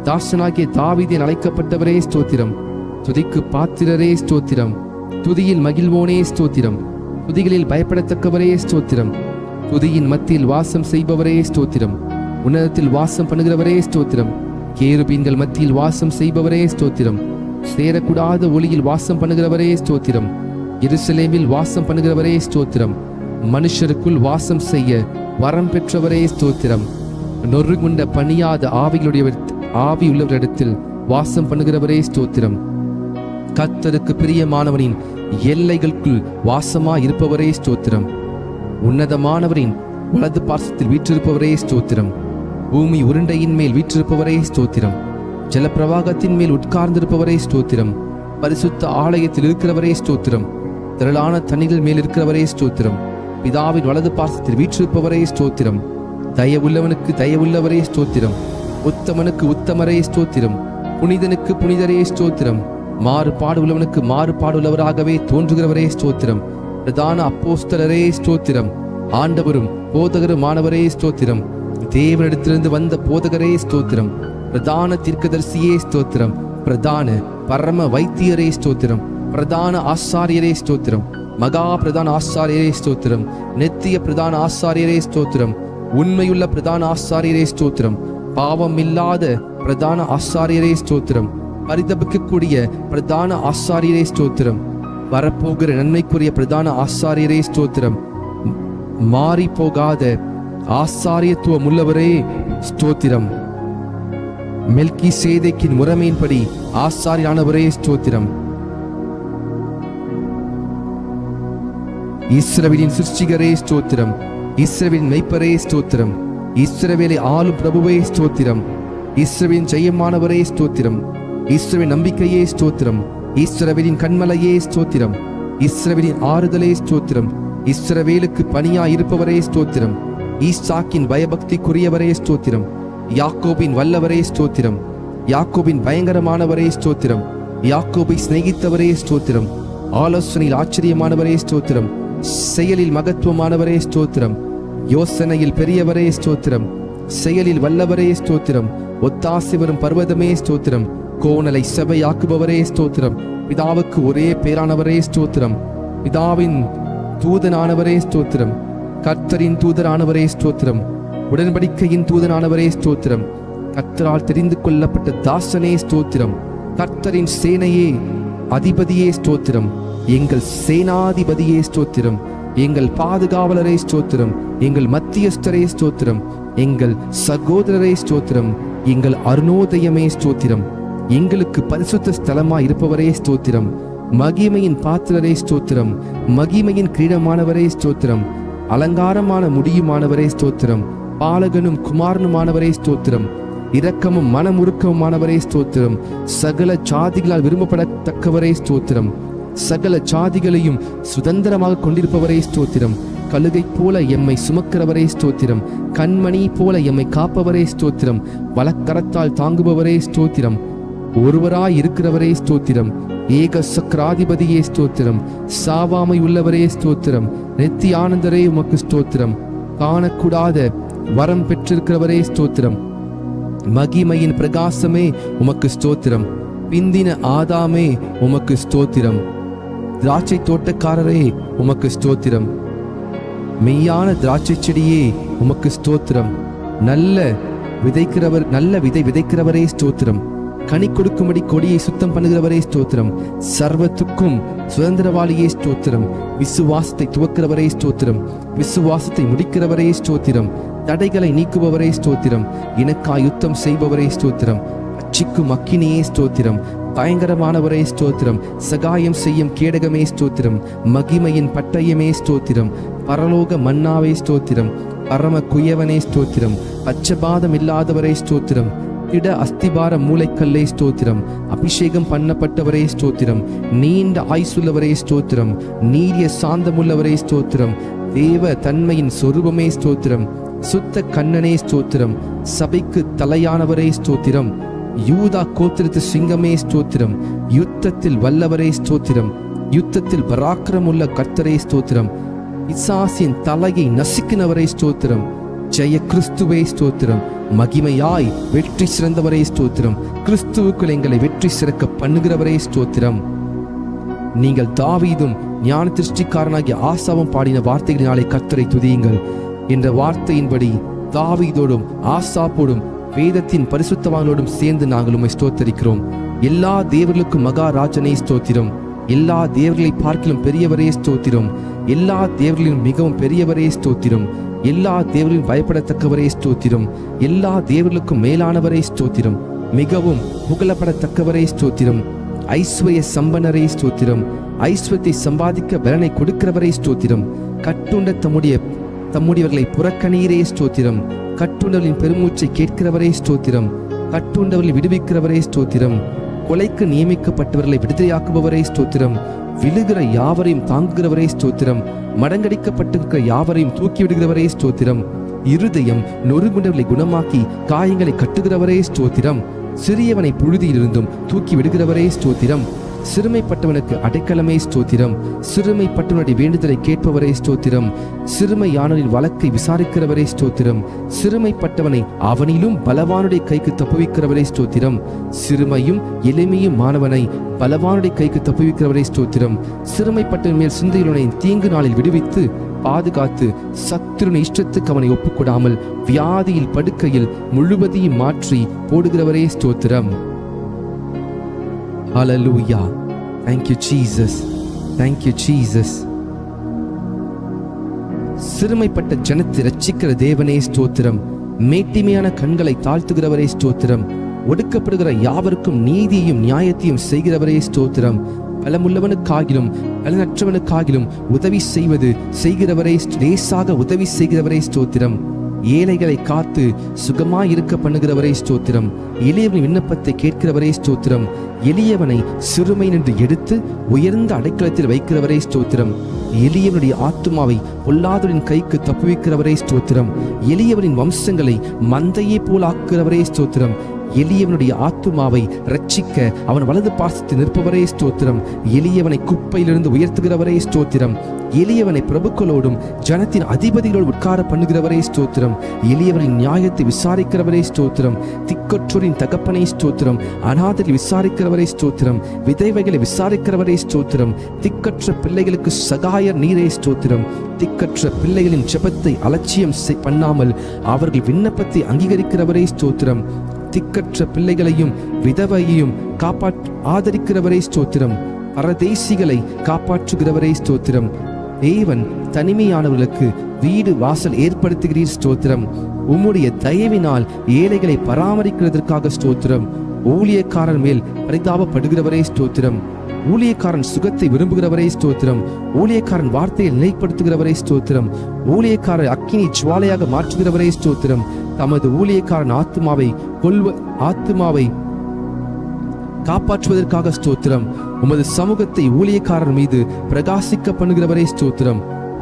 தாசனாகிய தாவீதின் அழைக்கப்பட்டவரே ஸ்தோத்திரம். துதிக்கு பாத்திரரே ஸ்தோத்திரம். துதியில் மகிழ்வோனே ஸ்தோத்திரம். துதிகளில் பயப்படத்தக்கவரே ஸ்தோத்திரம். துதியின் மத்தியில் வாசம் செய்பவரே ஸ்தோத்திரம். உன்னதத்தில் வாசம் பண்ணுகிறவரே ஸ்தோத்திரம். கேருபீன்கள் மத்தியில் வாசம் செய்பவரே ஸ்தோத்திரம். சேரக்கூடாத ஒளியில் வாசம் பண்ணுகிறவரே ஸ்தோத்திரம். எருசலேமில் வாசம் பண்ணுகிறவரே ஸ்தோத்திரம். மனுஷருக்குள் வாசம் செய்ய வரம் பெற்றவரே ஸ்தோத்திரம். நொறுங்குண்ட பணியாத ஆவியுள்ளவரிடத்தில் வாசம் பண்ணுகிறவரே ஸ்தோத்திரம். கர்த்தருக்கு பிரியமானவனின் எல்லைகளுக்குள் வாசமாய் இருப்பவரே ஸ்தோத்திரம். உன்னதமானவரின் வலது பார்சத்தில் வீற்றிருப்பவரே ஸ்தோத்திரம். பூமி உருண்டையின் மேல் வீற்றிருப்பவரே ஸ்தோத்திரம். ஜலப்பிரவாகத்தின் மேல் உட்கார்ந்திருப்பவரே ஸ்தோத்திரம். பரிசுத்த ஆலயத்தில் இருக்கிறவரே ஸ்தோத்திரம். திரளான தண்ணீர்கள் மேல் இருக்கிறவரே ஸ்தோத்திரம். பிதாவின் வலது பார்சத்தில் வீற்றிருப்பவரே ஸ்தோத்திரம். தயவுள்ளவனுக்கு தயவுள்ளவரே ஸ்தோத்திரம். உத்தமனுக்கு உத்தமரே ஸ்தோத்திரம். புனிதனுக்கு புனிதரே ஸ்தோத்திரம். மாறுபாடு உள்ளவனுக்கு மாறுபாடுள்ளவராகவே தோன்றுகிறவரே ஸ்தோத்திரம். பிரதான அப்போஸ்தலரே ஸ்தோத்திரம். ஆண்டவரும் போதகருமானவரே ஸ்தோத்திரம். தேவனிடத்திலிருந்து வந்த போதகரே ஸ்தோத்திரம். பிரதான தீர்க்கதரிசியே ஸ்தோத்திரம். பிரதான பரம வைத்தியரே ஸ்தோத்திரம். பிரதான ஆசாரியரே ஸ்தோத்திரம். மகா பிரதான ஆசாரியரே ஸ்தோத்திரம். நித்திய பிரதான ஆசாரியரே ஸ்தோத்திரம். உண்மையுள்ள பிரதான ஆசாரியரே ஸ்தோத்திரம். பாவம் இல்லாத பிரதான ஆசாரியரே ஸ்தோத்திரம். பரிதபிக்கக்கூடிய பிரதான ஆசாரியரே ஸ்தோத்திரம். வரப்போகிற நன்மைக்குரிய பிரதான ஆசாரியரே ஸ்தோத்திரம். மாறி போகாத ஆசாரியத்துவம் உள்ளவரே ஸ்தோத்திரம். மெல்கி சேதேக்கின் முறைமையின்படி ஆசாரியானவரே ஸ்தோத்திரம். இஸ்ரவேலின் சிருஷ்டிகரே ஸ்தோத்திரம். இஸ்ரவேலின் மெய்ப்பரே ஸ்தோத்திரம். இஸ்ரவேலை ஆளும் பிரபுவே ஸ்தோத்திரம். இஸ்ரவேலின் ஜெயமானவரே ஸ்தோத்திரம். இஸ்ரவேலின் நம்பிக்கையே ஸ்தோத்திரம். இஸ்ரவேலின் கண்மலையே ஸ்தோத்திரம். இஸ்ரவேலின் ஆறுதலே ஸ்தோத்திரம். இஸ்ரவேலுக்கு பணியாய் இருப்பவரே ஸ்தோத்திரம். ஈசாக்கின் பயபக்திக்குரியவரே ஸ்தோத்திரம். யாக்கோபின் வல்லவரே ஸ்தோத்திரம். யாக்கோபின் பயங்கரமானவரே ஸ்தோத்திரம். யாக்கோபை சிநேகித்தவரே ஸ்தோத்திரம். ஆலோசனையில் ஆச்சரியமானவரே ஸ்தோத்திரம். செயலில் மகத்துவமானவரே ஸ்தோத்திரம். யோசனையில் பெரியவரே ஸ்தோத்திரம். செயலில் வல்லவரே ஸ்தோத்திரம். ஒத்தாசி வரும் பர்வதமே ஸ்தோத்திரம். கோணலை செவையாக்குபவரே ஸ்தோத்திரம். பிதாவுக்கு ஒரே பேரானவரே ஸ்தோத்திரம். பிதாவின் தூதனானவரே ஸ்தோத்திரம். கர்த்தரின் தூதரானவரே ஸ்தோத்திரம். உடன்படிக்கையின் தூதனானவரே ஸ்தோத்திரம். கர்த்தரால் தெரிந்து கொள்ளப்பட்ட தாசனே ஸ்தோத்திரம். கர்த்தரின் சேனையே அதிபதியே ஸ்தோத்திரம். எங்கள் சேனாதிபதியே ஸ்தோத்திரம். எங்கள் பாதுகாவலரே ஸ்தோத்திரம். எங்கள் மத்தியஸ்தரே ஸ்தோத்திரம். எங்கள் சகோதரரே ஸ்தோத்திரம். எங்கள் அருணோதயமே ஸ்தோத்திரம். எங்களுக்கு பரிசுத்த ஸ்தலமாய் இருப்பவரே ஸ்தோத்திரம். மகிமையின் பாத்திரரே ஸ்தோத்திரம். மகிமையின் கிரீடமானவரே ஸ்தோத்திரம். அலங்காரமான முடியுமானவரே ஸ்தோத்திரம். பாலகனும் குமாரனுமானவரே ஸ்தோத்திரம். இரக்கமும் மனமுருக்கமுமானவரே ஸ்தோத்திரம். சகல ஜாதிகளால் விரும்பப்படத்தக்கவரே ஸ்தோத்திரம். சகல ஜாதிகளையும் சுதந்திரமாக கொண்டிருப்பவரே ஸ்தோத்திரம். கழுகை போல எம்மை சுமக்கிறவரே ஸ்தோத்திரம். கண்மணி போல எம்மை காப்பவரே ஸ்தோத்திரம். வலக்கரத்தால் தாங்குபவரே ஸ்தோத்திரம். ஒருவராய் இருக்கிறவரே ஸ்தோத்திரம். ஏக சக்கராதிபதியே ஸ்தோத்திரம். சாவாமை உள்ளவரே ஸ்தோத்திரம். நித்திய ஆனந்தரே உமக்கு ஸ்தோத்திரம். காணக்கூடாத வரம் பெற்றிருக்கிறவரே ஸ்தோத்திரம். மகிமையின் பிரகாசமே உமக்கு ஸ்தோத்திரம். பிந்தின ஆதாமே உமக்கு ஸ்தோத்திரம். திராட்சை தோட்டக்காரரே உமக்கு ஸ்தோத்திரம். மெய்யான திராட்சை செடியே உமக்கு ஸ்தோத்திரம். நல்ல விதை விதைக்கிறவரே ஸ்தோத்திரம். கனி கொடுக்கும்படி கொடியை சுத்தம் பண்ணுகிறவரே ஸ்தோத்திரம். சர்வத்துக்கும் சுதந்திரவாளியே ஸ்தோத்திரம். விசுவாசத்தை துவக்கிறவரே ஸ்தோத்திரம். விசுவாசத்தை முடிக்கிறவரே ஸ்தோத்திரம். தடைகளை நீக்குபவரே ஸ்தோத்திரம். இனக்காய் யுத்தம் செய்பவரே ஸ்தோத்திரம். அச்சிக்கும் அக்கினியே ஸ்தோத்திரம். பயங்கரமானவரே ஸ்தோத்திரம். சகாயம் செய்யும் கேடகமே ஸ்தோத்திரம். மகிமையின் பட்டயமே ஸ்தோத்திரம். பரலோக மன்னாவே ஸ்தோத்திரம். பரம குயவனே ஸ்தோத்திரம். பச்சபாதம் இல்லாதவரே ஸ்தோத்திரம். திட அஸ்திபார மூளைக்கல்லே ஸ்தோத்திரம். அபிஷேகம் பண்ணப்பட்டவரே ஸ்தோத்திரம். நீண்ட ஆயுசுள்ளவரே ஸ்தோத்திரம். நீரிய சாந்தமுள்ளவரே ஸ்தோத்திரம். தேவ தன்மையின் சொரூபமே ஸ்தோத்திரம். சுத்த கண்ணனே ஸ்தோத்திரம். சபைக்கு தலையானவரே ஸ்தோத்திரம். யூதா கோத்திரத்து சிங்கமே ஸ்தோத்திரம். யுத்தத்தில் வல்லவரே ஸ்தோத்திரம். யுத்தத்தில் பராக்கிரமுள்ள கர்த்தரே ஸ்தோத்திரம். பிசாசின் தலையை நசுக்கினவரே ஸ்தோத்திரம். ஜெய கிறிஸ்துவே ஸ்தோத்திரம். மகிமையாய் வெற்றி சிறந்தவரே ஸ்தோத்திரம். கிறிஸ்துவுக்குள் எங்களை வெற்றி சிறக்க பண்ணுகிறவரே ஸ்தோத்திரம். நீங்கள் தாவீதும் ஞான திருஷ்டிக்காரனாகிய ஆசாவும் பாடின வார்த்தைகளினாலே கர்த்தரை துதியுங்கள் என்ற வார்த்தையின்படி தாவீதோடும் ஆசாப்போடும் வேதத்தின் பரிசுத்தவான்களோடும் சேர்ந்து நாங்கள் உம்மை ஸ்தோத்தரிக்கிறோம். எல்லா தேவர்களுக்கும் மகாராஜனே ஸ்தோத்திரம். எல்லா தேவர்களை பார்க்கிலும் பெரியவரே ஸ்தோத்திரம். எல்லா தேவர்களிலும் மிகவும் பெரியவரே ஸ்தோத்திரம். எல்லா தேவர்களிலும் பயப்படத்தக்கவரே ஸ்தோத்திரம். எல்லா தேவர்களுக்கும் மேலானவரே ஸ்தோத்திரம். மிகவும் புகழப்படத்தக்கவரே ஸ்தோத்திரம். ஐஸ்வர்ய சம்பனரே ஸ்தோத்திரம். ஐஸ்வர்யத்தை சம்பாதிக்க பலனை கொடுக்கிறவரே ஸ்தோத்திரம். கட்டுண்ட தம்முடையவர்களை புறக்கணீரே ஸ்தோத்திரம். கட்டுண்டவர்களின் பெருமூச்சை கேட்கிறவரே ஸ்தோத்திரம். கட்டுண்டவர்களை விடுவிக்கிறவரே ஸ்தோத்திரம். கொலைக்கு நியமிக்கப்பட்டவர்களை விடுதலையாக்குபவரே ஸ்தோத்திரம். விழுகிற யாவரையும் தாங்குகிறவரே ஸ்தோத்திரம். மடங்கடிக்கப்பட்டிருக்கிற யாவரையும் தூக்கி விடுகிறவரே ஸ்தோத்திரம். இருதயம் நொறுங்குண்டவர்களை குணமாக்கி காயங்களை கட்டுகிறவரே ஸ்தோத்திரம். சிறியவனை புழுதியிலிருந்தும் தூக்கி விடுகிறவரே ஸ்தோத்திரம். சிறுமைப்பட்டவனுக்கு அடைக்கலமே ஸ்தோத்திரம். சிறுமைப்பட்டவனுடைய வேண்டுதலை கேட்பவரே ஸ்தோத்திரம். சிறுமையானவரின் வழக்கை விசாரிக்கிறவரே ஸ்தோத்திரம். சிறுமைப்பட்டவனை அவனிலும் பலவானுடைய கைக்கு தப்புவிக்கிறவரே ஸ்தோத்திரம். சிறுமையும் எளிமையும் மாணவனை பலவானுடைய கைக்கு தப்புவிக்கிறவரே ஸ்தோத்திரம். சிறுமைப்பட்டவன் மேல் சிந்தையுள்ளவனை தீங்கு நாளில் விடுவித்து பாதுகாத்து சத்துருவின் இஷ்டத்துக்கு அவனை ஒப்புக்கொடாமல் வியாதியில் படுக்கையில் முழுவதையும் மாற்றி போடுகிறவரே ஸ்தோத்திரம். Hallelujah. Thank you Jesus. Thank you Jesus. சிறுமைப்பட்ட ஜனத்தை ரட்சிக்கிற தேவனே ஸ்தோத்திரம். மேட்டிமையான கண்களை தாழ்த்துகிறவரே ஸ்தோத்திரம். ஒடுக்கப்படுகிற யாவருக்கும் நீதியையும் நியாயத்தையும் செய்கிறவரே ஸ்தோத்திரம். பலமுள்ளவனுக்காகிலும் பலனற்றவனுக்காகிலும் உதவி செய்கிறவரே, லேசாக உதவி செய்கிறவரே ஸ்தோத்திரம். ஏழைகளை காத்து சுகமாய் இருக்க பண்ணுகிறவரே ஸ்தோத்திரம். எளியவனின் விண்ணப்பத்தை கேட்கிறவரே ஸ்தோத்திரம். எளியவனை சிறுமை நின்று எடுத்து உயர்ந்த அடைக்கலத்தில் வைக்கிறவரே ஸ்தோத்திரம். எளியவனுடைய ஆத்துமாவை பொல்லாதவரின் கைக்கு தப்புவிக்கிறவரே ஸ்தோத்திரம். எளியவனின் வம்சங்களை மந்தையே போல் ஆக்குகிறவரே ஸ்தோத்திரம். எளியவனுடைய ஆத்துமாவை ரட்சிக்க அவன் வலது பாசத்தை நிற்பவரே ஸ்தோத்திரம். எளியவனை குப்பையிலிருந்து உயர்த்துகிறவரே ஸ்தோத்திரம். எளியவனை பிரபுக்களோடும் ஜனத்தின் அதிபதிகளோடு உட்கார பண்ணுகிறவரே ஸ்தோத்திரம். எளியவரின் நியாயத்தை விசாரிக்கிறவரே ஸ்தோத்திரம். திக்கற்றோரின் தகப்பனை ஸ்தோத்திரம். அநாதரை விசாரிக்கிறவரே ஸ்தோத்திரம். விதைவைகளை விசாரிக்கிறவரே ஸ்தோத்திரம். திக்கற்ற பிள்ளைகளுக்கு சகாயர் நீரே ஸ்தோத்திரம். திக்கற்ற பிள்ளைகளின் ஜெபத்தை அலட்சியம் பண்ணாமல் அவர்கள் விண்ணப்பத்தை அங்கீகரிக்கிறவரே ஸ்தோத்திரம். திக்கற்ற பிள்ளைகளையும் விதவையையும் ஆதரிக்கிறவரே ஸ்தோத்திரம். பரதேசிகளை காப்பாற்றுகிறவரே ஸ்தோத்திரம். தேவன் தனிமையானவர்களுக்கு வீடு வாசல் ஏற்படுத்துகிறீர் ஸ்தோத்திரம். உம்முடைய தயவினால் ஏழைகளை பராமரிக்கிறதற்காக ஸ்தோத்திரம். ஊழியக்காரன் மேல் பரிதாபப்படுகிறவரே ஸ்தோத்திரம். ஊழியக்காரன் சுகத்தை விரும்புகிறவரே ஸ்தோத்திரம். ஊழியக்காரன் வார்த்தையை நிலைப்படுத்துகிறவரே ஸ்தோத்திரம். ஊழியக்காரர் அக்கினி ஜுவாலையாக மாற்றுகிறவரே ஸ்தோத்திரம். தமது ஊழியக்காரன் ஆத்துமாவை காப்பாற்றுவதற்காக ஸ்தோத்திரம். உமது சமூகத்தை ஊழியக்காரர் மீது பிரகாசிக்க பண்ணுகிறவரே ஸ்தோத்திரம்.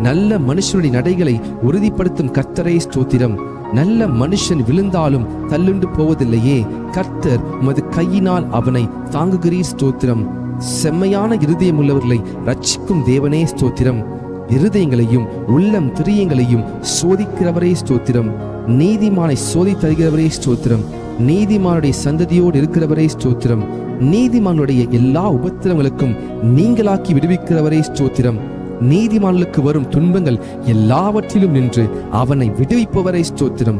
நல்ல மனுஷனுடைய நடைகளை உறுதிப்படுத்தும் கர்த்தரே ஸ்தோத்திரம். நல்ல மனுஷன் விழுந்தாலும் தள்ளுண்டு போவதில்லையே, கர்த்தர் உமது கையினால் அவனை தாங்குகிறீர் ஸ்தோத்திரம். செம்மையான இருதயம் உள்ளவர்களை ரட்சிக்கும் தேவனே ஸ்தோத்திரம். இருதயங்களையும் உள்ளம் திரியங்களையும் சோதிக்கிறவரே ஸ்தோத்திரம். நீதிமானை சோதி தருகிறவரே ஸ்தோத்திரம். நீதிமானுடைய சந்ததியோடு இருக்கிறவரே ஸ்தோத்திரம். நீதிமானுடைய எல்லா உபத்திரங்களுக்கும் நீங்களாக்கி விடுவிக்கிறவரே ஸ்தோத்திரம். நீதிமானுக்கு வரும் துன்பங்கள் எல்லாவற்றிலும் நின்று அவனை விடுவிப்பவரே ஸ்தோத்திரம்.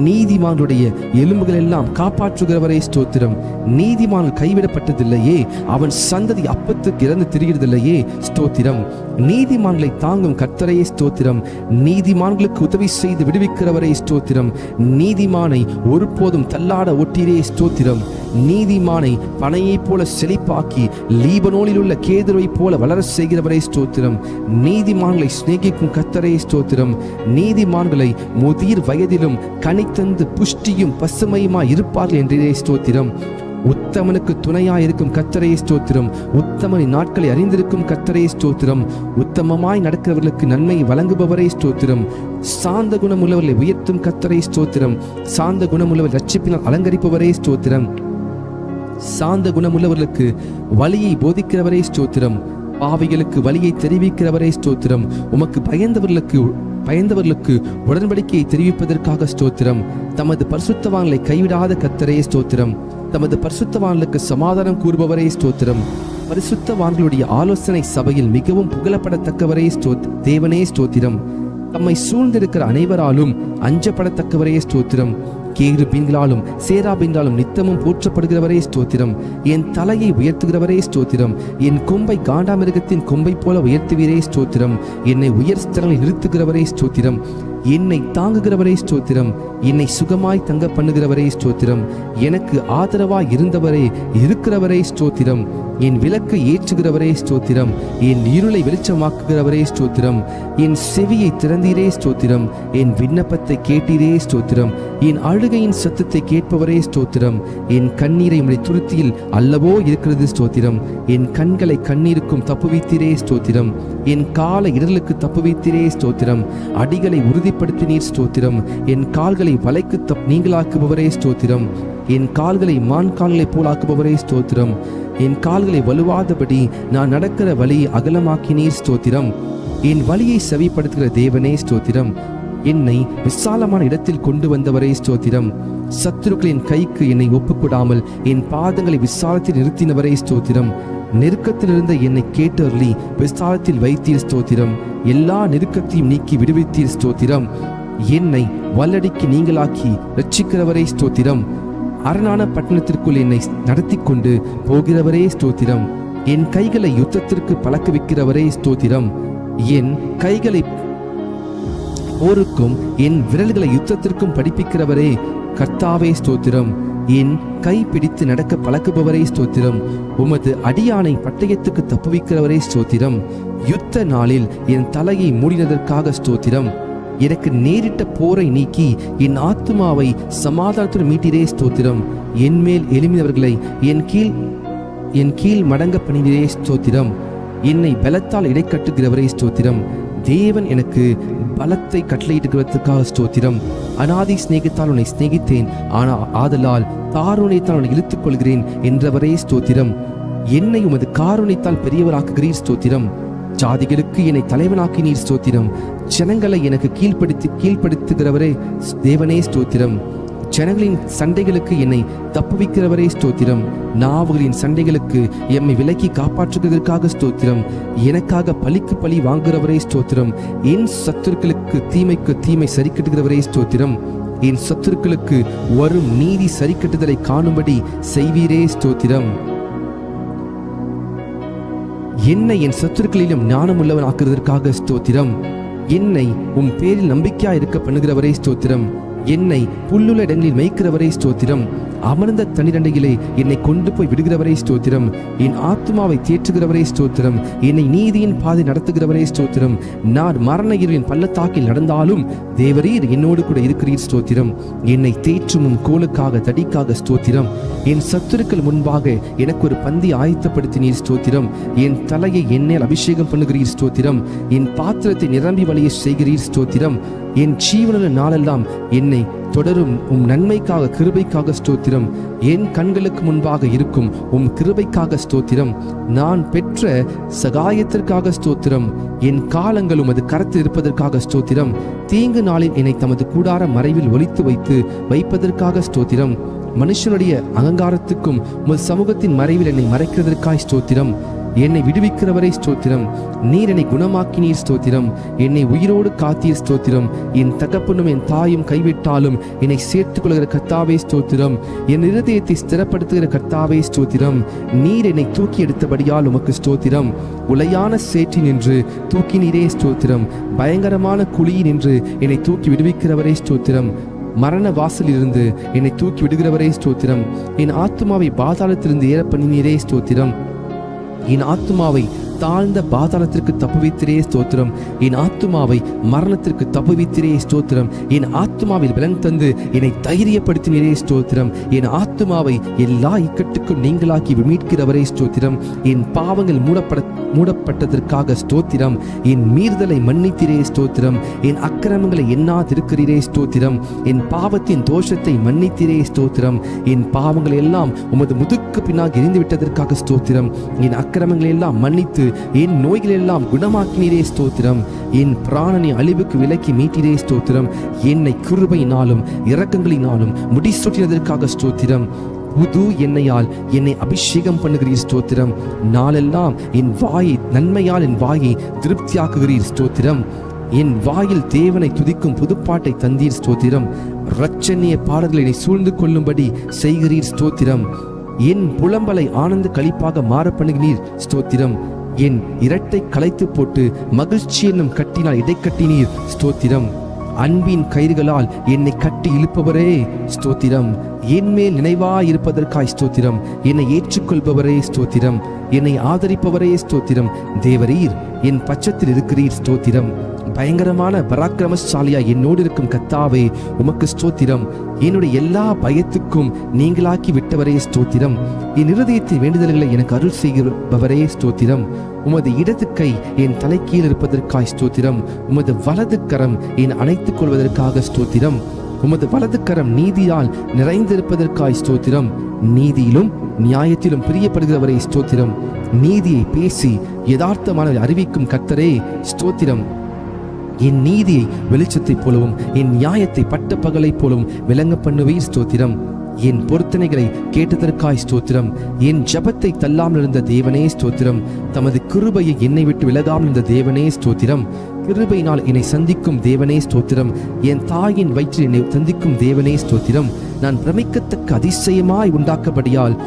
நீதிமானுடைய எலும்புகள் எல்லாம் காப்பாற்றுகிறவரே ஸ்தோத்திரம். நீதிமான் கைவிடப்பட்டதில்லையே, அவன் சந்ததி அப்பத்துக்கு இறந்து திரிகிறதில்லையே ஸ்தோத்திரம். நீதிமான்களை தாங்கும் கர்த்தரையே ஸ்தோத்திரம். நீதிமான்களுக்கு உதவி செய்து விடுவிக்கிறவரே ஸ்தோத்திரம். நீதிமானை ஒருபோதும் தள்ளாட ஒட்டிரே ஸ்தோத்திரம். நீதிமானை பனையை போல செழிப்பாக்கி லீபனோனில் உள்ள கேதுரை போல வளர செய்கிறவரே ஸ்தோத்திரம். நீதிமான்களை சிநேகிக்கும் கர்த்தரே ஸ்தோத்திரம். நீதிமான்களை முதிர் வயதிலும் கனித்தந்து புஷ்டியும் பசுமையுமாய் இருப்பார்கள் என்றே ஸ்தோத்திரம். உத்தமனுக்கு துணையாயிருக்கும் கர்த்தரே ஸ்தோத்திரம். உத்தமனின் நாட்களை அறிந்திருக்கும் கர்த்தரே ஸ்தோத்திரம். உத்தமமாய் நடக்கிறவர்களுக்கு நன்மை வழங்குபவரே ஸ்தோத்திரம். சாந்த குணம் உள்ளவர்களை உயர்த்தும் கர்த்தரே ஸ்தோத்திரம். சாந்த குணம் உள்ளவர் ரட்சிப்பினால் அலங்கரிப்பவரே ஸ்தோத்திரம். சாந்த குணமுள்ளவர்களுக்கு வழியை போதிக்கிறவரே ஸ்தோத்திரம். பாவிகளுக்கு வழியை தெரிவிக்கிறவரே ஸ்தோத்திரம். உமக்கு பயந்தவர்களுக்கு உடன்படிக்கையை தெரிவிப்பதற்காக ஸ்தோத்திரம். தமது பரிசுத்தவான்களை கைவிடாத கர்த்தரே ஸ்தோத்திரம். தமது பரிசுத்தவான்களுக்கு சமாதானம் கூறுபவரே ஸ்தோத்திரம். பரிசுத்தவான்களுடைய ஆலோசனை சபையில் மிகவும் புகழப்படத்தக்கவரே தேவனே ஸ்தோத்திரம். தம்மை சூழ்ந்திருக்கிற அனைவராலும் அஞ்சப்படத்தக்கவரே ஸ்தோத்திரம். கேருபீன்களாலும் சேராபீன்களாலும் நித்தமும் போற்றப்படுகிறவரே ஸ்தோத்திரம். என் தலையை உயர்த்துகிறவரே ஸ்தோத்திரம். என் கொம்பை காண்டாமிருகத்தின் கொம்பை போல உயர்த்துவீரே ஸ்தோத்திரம். என்னை உயர் ஸ்தலங்களில் நிறுத்துகிறவரே ஸ்தோத்திரம். என்னை தாங்குகிறவரே ஸ்தோத்திரம். என்னை சுகமாய் தங்க பண்ணுகிறவரே ஸ்தோத்திரம். எனக்கு ஆதரவாய் இருந்தவரே இருக்கிறவரே ஸ்தோத்திரம். என் விளக்கை ஏற்றுகிறவரே ஸ்தோத்திரம். என் இருளை வெளிச்சமாக்குகிறவரே ஸ்தோத்திரம். என் செவியை திறந்தீரே ஸ்தோத்திரம். என் விண்ணப்பத்தை கேட்டீரே ஸ்தோத்திரம். என் அழுகையின் சத்தத்தை கேட்பவரே ஸ்தோத்திரம். என் கண்ணீரை உம்முடைய துருத்தியில் அல்லவோ இருக்கிறது ஸ்தோத்திரம். என் கண்களை கண்ணீருக்கும் தப்புவித்தீரே ஸ்தோத்திரம். என் கால இடர்களுக்கு தப்புவித்தீரே ஸ்தோத்திரம். அடிகளை உறுதிப்படுத்தினீர் ஸ்தோத்திரம். என் கால்களை வலைக்கு நீங்களாக்குபவரே ஸ்தோத்திரம். என் கால்களை மான் கால்களைப் போலாக்குபவரே ஸ்தோத்திரம். என் கால்களை வலுவாதபடி நான் நடக்கிற வழியை அகலமாக்கினீர் ஸ்தோத்திரம். என் வழியை செவிப்படுத்துகிற தேவனே ஸ்தோத்திரம். என்னை விசாலமான இடத்தில் கொண்டு வந்தவரே ஸ்தோத்திரம். சத்துருக்களின் கைக்கு என்னை ஒப்புக்கொடாமல் என் பாதங்களை விசாலத்தில் நிறுத்தினவரே ஸ்தோத்திரம். நெருக்கத்திலிருந்த என்னை கேட்டருளி விசாலத்தில் வைத்தீர் ஸ்தோத்திரம். எல்லா நெருக்கத்தையும் நீக்கி விடுவித்தீர் ஸ்தோத்திரம். என்னை வல்லடிக்கு நீங்களாக்கி ரட்சிக்கிறவரே ஸ்தோத்திரம். அரணான பட்டணத்திற்குள் என்னை நடத்தி கொண்டு போகிறவரே ஸ்தோத்திரம். என் கைகளை யுத்தத்திற்கு பழக்க வைக்கிறவரே ஸ்தோத்திரம். என் கைகளை போருக்கும் என் விரல்களை யுத்தத்திற்கும் படிப்பிக்கிறவரே கர்த்தாவே ஸ்தோத்திரம். என் கை பிடித்து நடக்க பழக்குபவரே ஸ்தோத்திரம். உமது அடியானை பட்டயத்துக்கு தப்புவிக்கிறவரே ஸ்தோத்திரம். யுத்த நாளில் என் தலையை மூடினதற்காக ஸ்தோத்திரம். எனக்கு நேரிட்ட போரை நீக்கி என் ஆத்துமாவை சமாதானத்துடன் மீட்டிரே ஸ்தோத்திரம். என் மேல் எழும்பினவர்களை என் கீழ் மடங்க பணிகிறே ஸ்தோத்திரம். என்னை பலத்தால் இடைக்கட்டுகிறவரே ஸ்தோத்திரம். தேவன் எனக்கு பலத்தை கட்டளையிடுகிறதுக்காக ஸ்தோத்திரம். அநாதி சிநேகத்தால் உன்னை சிநேகித்தேன், ஆதலால் தாருணையத்தால் உன்னை இழுத்துக் கொள்கிறேன் என்றவரே ஸ்தோத்திரம். என்னை உமது காருணைத்தால் பெரியவராக்குகிறீர் ஸ்தோத்திரம். ஜாதிகளுக்கு என்னை தலைவனாக்கினீர் ஸ்தோத்திரம். ஜனங்களை எனக்கு கீழ்ப்படுத்துகிறவரே தேவனே ஸ்தோத்திரம். ஜனங்களின் சண்டைகளுக்கு என்னை தப்புவிக்கிறவரே ஸ்தோத்திரம். நாவுகளின் சண்டைகளுக்கு எம்மை விலக்கி காப்பாற்றுவதற்காக ஸ்தோத்திரம். எனக்காக பழிக்கு பழி வாங்குகிறவரே ஸ்தோத்திரம். என் சத்துருக்களுக்கு தீமைக்கு தீமை சரிக்கட்டுகிறவரே ஸ்தோத்திரம். என் சத்துருக்களுக்கு வரும் நீதி சரிக்கட்டுதலை காணும்படி செய்வீரே ஸ்தோத்திரம். என்னை என் சத்துருக்களிலும் ஞானம் உள்ளவன் ஆக்குவதற்காக ஸ்தோத்திரம். என்னை உம் பேரில் நம்பிக்கையா இருக்க பண்ணுகிறவரே ஸ்தோத்திரம். என்னை புல்லுள்ள இடங்களில் மேய்க்கிறவரே ஸ்தோத்திரம். அமர்ந்த தண்ணீரண்டையிலே என்னை கொண்டு போய் விடுகிறவரே ஸ்தோத்திரம். என் ஆத்துமாவை தேற்றுகிறவரே ஸ்தோத்திரம். என்னை நீதியின் பாதை நடத்துகிறவரே ஸ்தோத்திரம். நான் மரண இருளின் பள்ளத்தாக்கில் நடந்தாலும் தேவரீர் என்னோடு கூட இருக்கிறீர் ஸ்தோத்திரம். என்னை தேற்றும் கோலுக்காக தடிக்காக ஸ்தோத்திரம். என் சத்துருக்கள் முன்பாக எனக்கு ஒரு பந்தி ஆயத்தப்படுத்தினீர் ஸ்தோத்திரம். என் தலையை எண்ணெயில் அபிஷேகம் பண்ணுகிறீர் ஸ்தோத்திரம். என் பாத்திரத்தை நிரம்பி வழிய செய்கிறீர் ஸ்தோத்திரம். என் ஜீவனுள்ள நாளெல்லாம் என்னை தொடரும் உம் நன்மைக்காக கிருபைக்காக ஸ்தோத்திரம். என் கண்களுக்கு முன்பாக இருக்கும் உம் கிருபைக்காக ஸ்தோத்திரம். நான் பெற்ற சகாயத்திற்காக ஸ்தோத்திரம். என் காலங்களும் அது கரத்தில் இருப்பதற்காக ஸ்தோத்திரம். தீங்கு நாளில் என்னை தமது கூடார மறைவில் ஒளித்து வைப்பதற்காக ஸ்தோத்திரம். மனுஷனுடைய அகங்காரத்துக்கும் உமது சமூகத்தின் மறைவில் என்னை மறைக்கிறதற்காய் ஸ்தோத்திரம். என்னை விடுவிக்கிறவரை ஸ்தோத்திரம். நீர் என்னை குணமாக்கினீர் ஸ்தோத்திரம். என்னை உயிரோடு காத்தீர் ஸ்தோத்திரம். என் தகப்பனும் என் தாயும் கைவிட்டாலும் என்னை சேர்த்துக் கொள்கிற கர்த்தாவே ஸ்தோத்திரம். என் இருதயத்தை ஸ்திரப்படுத்துகிற கர்த்தாவே ஸ்தோத்திரம். நீர் என்னை தூக்கி எடுத்தபடியால் உமக்கு ஸ்தோத்திரம். உளையான சேற்றி நின்று தூக்கினீரே ஸ்தோத்திரம். பயங்கரமான குழியில் நின்று என்னை தூக்கி விடுவிக்கிறவரே ஸ்தோத்திரம். மரண வாசலிலிருந்து என்னை தூக்கி விடுகிறவரே ஸ்தோத்திரம். என் ஆத்துமாவை பாதாளத்திலிருந்து ஏற பண்ணினீரே ஸ்தோத்திரம். என் ஆத்துமாவை தாழ்ந்த பாதாளத்திற்கு தப்புவித்திரே ஸ்தோத்திரம். என் ஆத்துமாவை மரணத்திற்கு தப்புவித்திரே ஸ்தோத்திரம். என் ஆத்துமாவில் பலன் தந்து என்னை தைரியப்படுத்தினரே ஸ்தோத்திரம். என் ஆத்துமாவை எல்லா இக்கட்டுக்கும் நீங்களாக்கி மீட்கிறவரே ஸ்தோத்திரம். என் பாவங்கள் மூடப்பட்டதற்காக ஸ்தோத்திரம். என் மீறுதலை மன்னித்திரே ஸ்தோத்திரம். என் அக்கிரமங்களை எண்ணாதிருக்கிறீரே ஸ்தோத்திரம். என் பாவத்தின் தோஷத்தை மன்னித்திரே ஸ்தோத்திரம். என் பாவங்களை எல்லாம் உமது முதுக்கு பின்னாக எரிந்துவிட்டதற்காக ஸ்தோத்திரம். என் அக்கிரமங்களை எல்லாம் மன்னித்து என் நோய்கள் எல்லாம் குணமாக்கினீரே ஸ்தோத்திரம். என் பிராணனை அழிவுக்கு விலக்கி மீட்டிரே ஸ்தோத்திரம். என்னை கிருபையினாலும் இரக்கங்களினாலும் முடிசூட்டினதற்காக ஸ்தோத்திரம். புது எண்ணெயால் என்னை அபிஷேகம் பண்ணுகிறீர் ஸ்தோத்திரம். நாளெல்லாம் என் வாயை நன்மையால் என் வாயை திருப்தியாக்குகிறீர் ஸ்தோத்திரம். என் வாயில் தேவனை துதிக்கும் புதுப்பாட்டை தந்தீர் ஸ்தோத்திரம். இரட்சணிய பாடல்களை சூழ்ந்து கொள்ளும்படி செய்கிறீர் ஸ்தோத்திரம். என் புலம்பலை ஆனந்த களிப்பாக மாற பண்ணுகிறீர் ஸ்தோத்திரம். என் இரட்டை களைத்து போட்டு மகிழ்ச்சி என்னும் கட்டினால் இடைக்கட்டினீர் ஸ்தோத்திரம். அன்பின் கயிறுகளால் என்னை கட்டி இழுப்பவரே ஸ்தோத்திரம். என் மேல் நினைவாயிருப்பதற்காய் ஸ்தோத்திரம். என்னை ஏற்றுக்கொள்பவரே ஸ்தோத்திரம். என்னை ஆதரிப்பவரே ஸ்தோத்திரம். தேவரீர் என் பட்சத்தில் இருக்கிறீர் ஸ்தோத்திரம். பயங்கரமான பராக்கிரமசாலியா என்னோடு இருக்கும் கர்த்தாவே உமக்கு ஸ்தோத்திரம். என்னுடைய எல்லா பயத்துக்கும் நீங்களாக்கி விட்டவரே ஸ்தோத்திரம். என் இருதயத்தின் வேண்டுதல்களை எனக்கு அருள் செய்கிறவரே ஸ்தோத்திரம். உமது இடது கை என் தலைக்கீழ் இருப்பதற்காய் ஸ்தோத்திரம். உமது வலது கரம் என் அணைத்துக் கொள்வதற்காக ஸ்தோத்திரம். உமது வலது கரம் நீதியால் நிறைந்திருப்பதற்காய் ஸ்தோத்திரம். நீதியிலும் நியாயத்திலும் பிரியப்படுகிறவரே ஸ்தோத்திரம். நீதியை பேசி யதார்த்தமான அறிவிக்கும் கர்த்தரே ஸ்தோத்திரம். என் நீதியை வெளிச்சத்தைப் போலவும் என் நியாயத்தை பட்ட பகலைப் போலவும் விளங்க பண்ணுவீர் ஸ்தோத்திரம். என் பொருத்தனைகளை கேட்டதற்காய் ஸ்தோத்திரம். என் ஜபத்தை தள்ளாமல் இருந்த தேவனே ஸ்தோத்திரம். தமது கிருபையை என்னை விட்டு விலகாமல் இருந்த தேவனே ஸ்தோத்திரம். கிருபையினால் என்னை சந்திக்கும் தேவனே ஸ்தோத்திரம். என் தாயின் வயிற்றில் என்னை சந்திக்கும் தேவனே ஸ்தோத்திரம். நான் பிரமிக்கத்தக்க அதிசயமாய் உண்டாக்கப்படியால்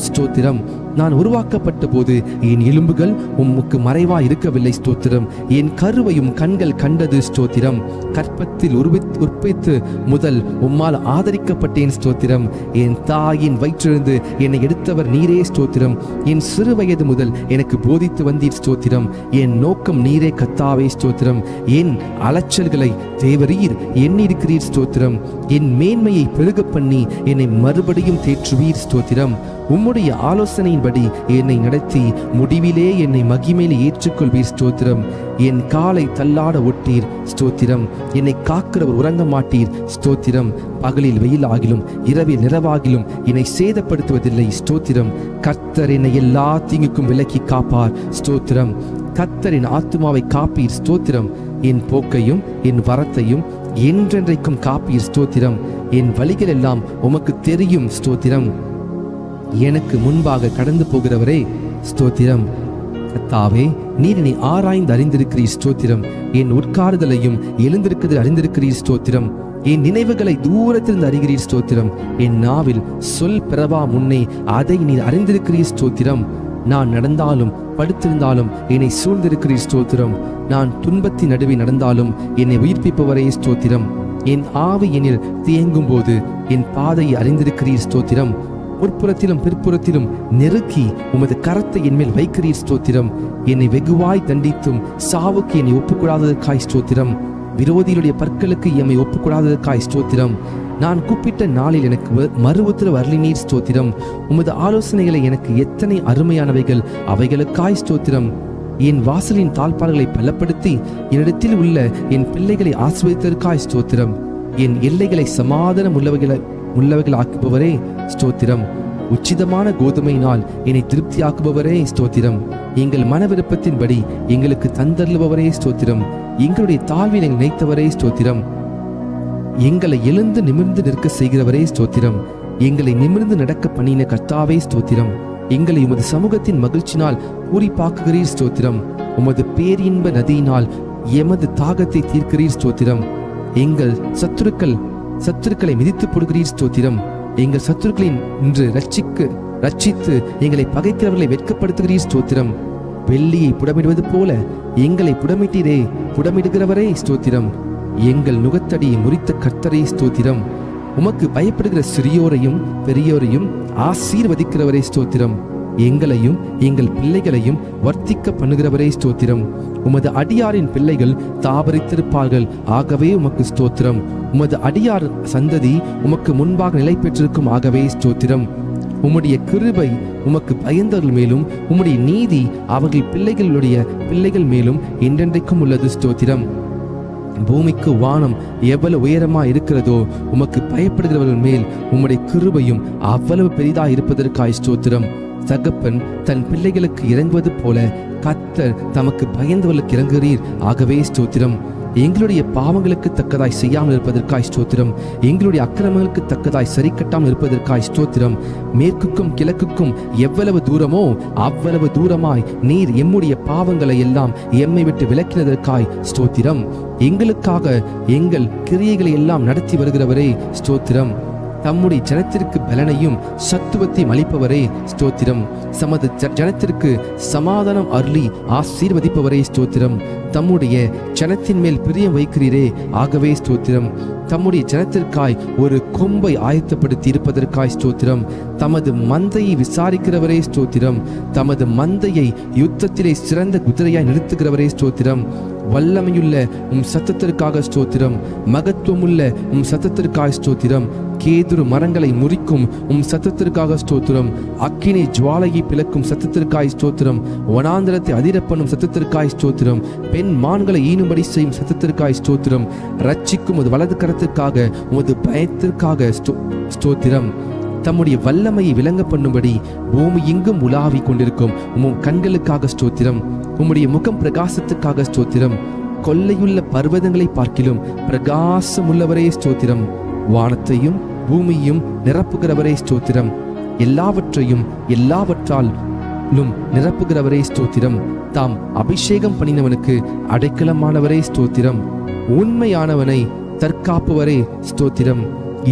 ஸ்தோத்திரம். நான் உருவாக்கப்பட்ட போது என் எலும்புகள் உமக்கு மறைவாய் இருக்கவில்லை ஸ்தோத்திரம். என் கருவையும் கண்கள் கண்டது ஸ்தோத்திரம். கற்பத்தில் உற்பத்தி முதல் உம்மால் ஆதரிக்கப்பட்டேன் ஸ்தோத்திரம். என் தாயின் வயிற்றிலிருந்து என்னை எடுத்தவர் நீரே ஸ்தோத்திரம். என் சிறு வயது முதல் எனக்கு போதித்து வந்தீர் ஸ்தோத்திரம். என் நோக்கம் நீரே கர்த்தாவே ஸ்தோத்திரம். என் அலைச்சல்களை தேவரீர் எண்ணிருக்கிறீர் ஸ்தோத்திரம். என் மேன்மையை பெருக பண்ணி என்னை மறுபடியும் தேற்றுவீர் ஸ்தோத்திரம். உம்முடைய ஆலோசனையின்படி என்னை நடத்தி முடிவிலே என்னை மகிமையிலே ஏற்றுக்கொள்வீர் ஸ்தோத்திரம். என் காலை தள்ளாட ஒட்டீர் ஸ்தோத்திரம். என்னை காக்கிறவர் உறங்க மாட்டீர் ஸ்தோத்திரம். பகலில் வெயிலாகிலும் இரவில் நிறவாகிலும் என்னை சேதப்படுத்துவதில்லை ஸ்தோத்திரம். கர்த்தர் என்னை எல்லா தீங்குக்கும் விலக்கி காப்பார் ஸ்தோத்திரம். கர்த்தரின் ஆத்துமாவை காப்பீர் ஸ்தோத்திரம். என் போக்கையும் என் வரத்தையும் என்றென்றைக்கும் காப்பீர் ஸ்தோத்திரம். என் வழிகள் எல்லாம் உமக்கு தெரியும் ஸ்தோத்திரம். எனக்கு முன்பாக கடந்து போகிறவரே ஸ்தோத்திரம். கர்த்தாவே, நீர் என்னை ஆராய்ந்து அறிந்திருக்கிறீர் ஸ்தோத்திரம். என் உட்காருதலையும் எழுந்திருக்கிறதை அறிந்திருக்கிறீர் ஸ்தோத்திரம். என் நினைவுகளை தூரத்திலிருந்து அறிகிறீர் ஸ்தோத்திரம். என் நாவில் சொல் பிறவா முன்னே அதை நீர் அறிந்திருக்கிறீர் ஸ்தோத்திரம். நான் நடந்தாலும் படுத்திருந்தாலும் என்னை சூழ்ந்திருக்கிறீர் ஸ்தோத்திரம். நான் துன்பத்தின் நடுவே நடந்தாலும் என்னை உயிர்ப்பிப்பவரே ஸ்தோத்திரம். என் ஆவி என்னில் தேங்கும் போது என் பாதையை அறிந்திருக்கிறீர் ஸ்தோத்திரம். முற்புறத்திலும் பிற்புறத்திலும் நெருக்கி உமது கரத்தை என்மேல் வைக்கிறீர் ஸ்தோத்திரம். என்னை வெகுவாய் தண்டித்தும் சாவுக்கு என்னை ஒப்புக்கூடாததற்காய் ஸ்தோத்திரம். விரோதிகளுடைய பற்களுக்கு எம்மை ஒப்புக்கூடாததற்காய் ஸ்தோத்திரம். நான் கூப்பிட்ட நாளில் எனக்கு மறு உத்தரவு அருளினீர் ஸ்தோத்திரம். உமது ஆலோசனைகளை எனக்கு எத்தனை அருமையானவைகள், அவைகளுக்காய் ஸ்தோத்திரம். என் வாசலின் தாழ்பால்களை பலப்படுத்தி என்னிடத்தில் உள்ள என் பிள்ளைகளை ஆசீர்வதித்ததற்காய் ஸ்தோத்திரம். என் எல்லைகளை சமாதானம் உள்ளவைகளாக்குபவரே ஸ்தோத்திரம். உச்சிதமான கோதுமையினால் என்னை திருப்தியாக்குபவரே ஸ்தோத்திரம். எங்கள் மன விருப்பத்தின்படி எங்களுக்கு தந்தருளுபவரே ஸ்தோத்திரம். எங்களுடைய தாழ்வினை நினைத்தவரே ஸ்தோத்திரம். எங்களை எழுந்து நிமிர்ந்து நிற்க செய்கிறவரே ஸ்தோத்திரம். எங்களை நிமிர்ந்து நடக்க பண்ணின கர்த்தாவே ஸ்தோத்திரம். எங்களை உமது சமூகத்தின் மகிழ்ச்சினால் பூரிப்பாக்குகிறீர் ஸ்தோத்திரம். உமது பேரின்ப நதியினால் எமது தாகத்தை தீர்க்கிறீர் ஸ்தோத்திரம். எங்கள் சத்துருக்களை மிதித்து போடுகிறீர் ஸ்தோத்திரம். எங்கள் சத்துருக்களை இன்று ரட்சித்து எங்களை பகைக்கிறவர்களை வெட்கப்படுத்துகிறீர் ஸ்தோத்திரம். வெள்ளியை புடமிடுவது போல எங்களை புடமிடுகிறவரே ஸ்தோத்திரம். எங்கள் நுகத்தடியை முறித்த கர்த்தரே ஸ்தோத்திரம். உமக்கு பயப்படுகிற சிறியோரையும் பெரியோரையும் ஆசீர்வதிக்கிறவரே ஸ்தோத்திரம். எங்களையும் எங்கள் பிள்ளைகளையும் வர்த்திக்க பண்ணுகிறவரே ஸ்தோத்திரம். உமது அடியாரின் பிள்ளைகள் தாபரித்திருப்பார்கள், ஆகவே உமக்கு ஸ்தோத்திரம். உமது அடியார் சந்ததி உமக்கு முன்பாக நிலை பெற்றிருக்கும், ஆகவே ஸ்தோத்திரம். உம்முடைய கிருபை உமக்கு பயந்தவர்கள் மேலும் உம்முடைய நீதி அவர்கள் பிள்ளைகள் மேலும் என்றென்றைக்கும் உள்ளது ஸ்தோத்திரம். பூமிக்கு வானம் எவ்வளவு உயரமா இருக்கிறதோ உமக்கு பயப்படுகிறவர்கள் மேல் உம்முடைய கிருபையும் அவ்வளவு பெரிதா இருப்பதற்காய் ஸ்தோத்திரம். தகப்பன் தன் பிள்ளைகளுக்கு இறங்குவது போல கர்த்தர் தமக்கு பயந்தவர்களுக்கு இறங்குகிறீர், ஆகவே ஸ்தோத்திரம். எங்களுடைய பாவங்களுக்கு தக்கதாய் செய்யாமல் இருப்பதற்காய் ஸ்தோத்திரம். எங்களுடைய அக்கிரமங்களுக்கு தக்கதாய் சரி கட்டாமல் இருப்பதற்காய் ஸ்தோத்திரம். மேற்குக்கும் கிழக்குக்கும் எவ்வளவு தூரமோ அவ்வளவு தூரமாய் நீர் எம்முடைய பாவங்களை எல்லாம் எம்மை விட்டு விலக்கினதற்காய் ஸ்தோத்திரம். எங்களுக்காக எங்கள் கிரியைகளை எல்லாம் நடத்தி வருகிறவரே ஸ்தோத்திரம். தம்முடைய ஜனத்திற்கு பலனையும் சத்துவத்தையும் அளிப்பவரே ஸ்தோத்திரம். சமது ஜனத்திற்கு சமாதானம் அருளி ஆசீர்வதிப்பவரே ஸ்தோத்திரம். தம்முடைய ஜனத்தின் மேல் பிரியம் வைக்கிறீரே, ஆகவே ஸ்தோத்திரம். தம்முடைய ஜனத்திற்காய் ஒரு கொம்பை ஆயத்தப்படுத்தி இருப்பதற்காய் ஸ்தோத்திரம். தமது மந்தையை விசாரிக்கிறவரே ஸ்தோத்திரம். தமது மந்தையை யுத்தத்திலே சிறந்த குதிரையாய் நிறுத்துகிறவரே ஸ்தோத்திரம். வல்லமையுள்ள சத்தத்திற்காக ஸ்தோத்திரம். மகத்துவமுள்ள சத்தத்திற்காக ஸ்தோத்திரம். கேதுரு மரங்களை முறிக்கும் சத்தத்திற்காக ஸ்தோத்திரம். அக்கினி ஜுவாலையை பிளக்கும் சத்தத்திற்காய் ஸ்தோத்திரம். வனாந்திரத்தை அதிரப்பண்ணும் சத்தத்திற்காய் ஸ்தோத்திரம். பெண் மான்களை ஈனும்படி செய்யும் சத்தத்திற்காய் ஸ்தோத்திரம். ரட்சிக்கும் ஒரு வலது கரத்திற்காக உமது பயத்திற்காக ஸ்தோத்திரம். தம்முடைய வல்லமையை விளங்க பண்ணும்படி பூமி எங்கும் உலாவி கொண்டிருக்கும் உம் கண்களுக்காக ஸ்தோத்திரம். உம்முடைய முகம் பிரகாசத்துக்காக ஸ்தோத்திரம். கொள்ளையுள்ள பர்வதங்களை பார்க்கிலும் பிரகாசமுள்ளவரே ஸ்தோத்திரம். வானத்தையும் பூமியையும் நிரப்புகிறவரே ஸ்தோத்திரம். எல்லாவற்றாலும் நிரப்புகிறவரே ஸ்தோத்திரம். தாம் அபிஷேகம் பண்ணினவனுக்கு அடைக்கலமானவரே ஸ்தோத்திரம். உண்மையானவனை தற்காப்புவரே ஸ்தோத்திரம்.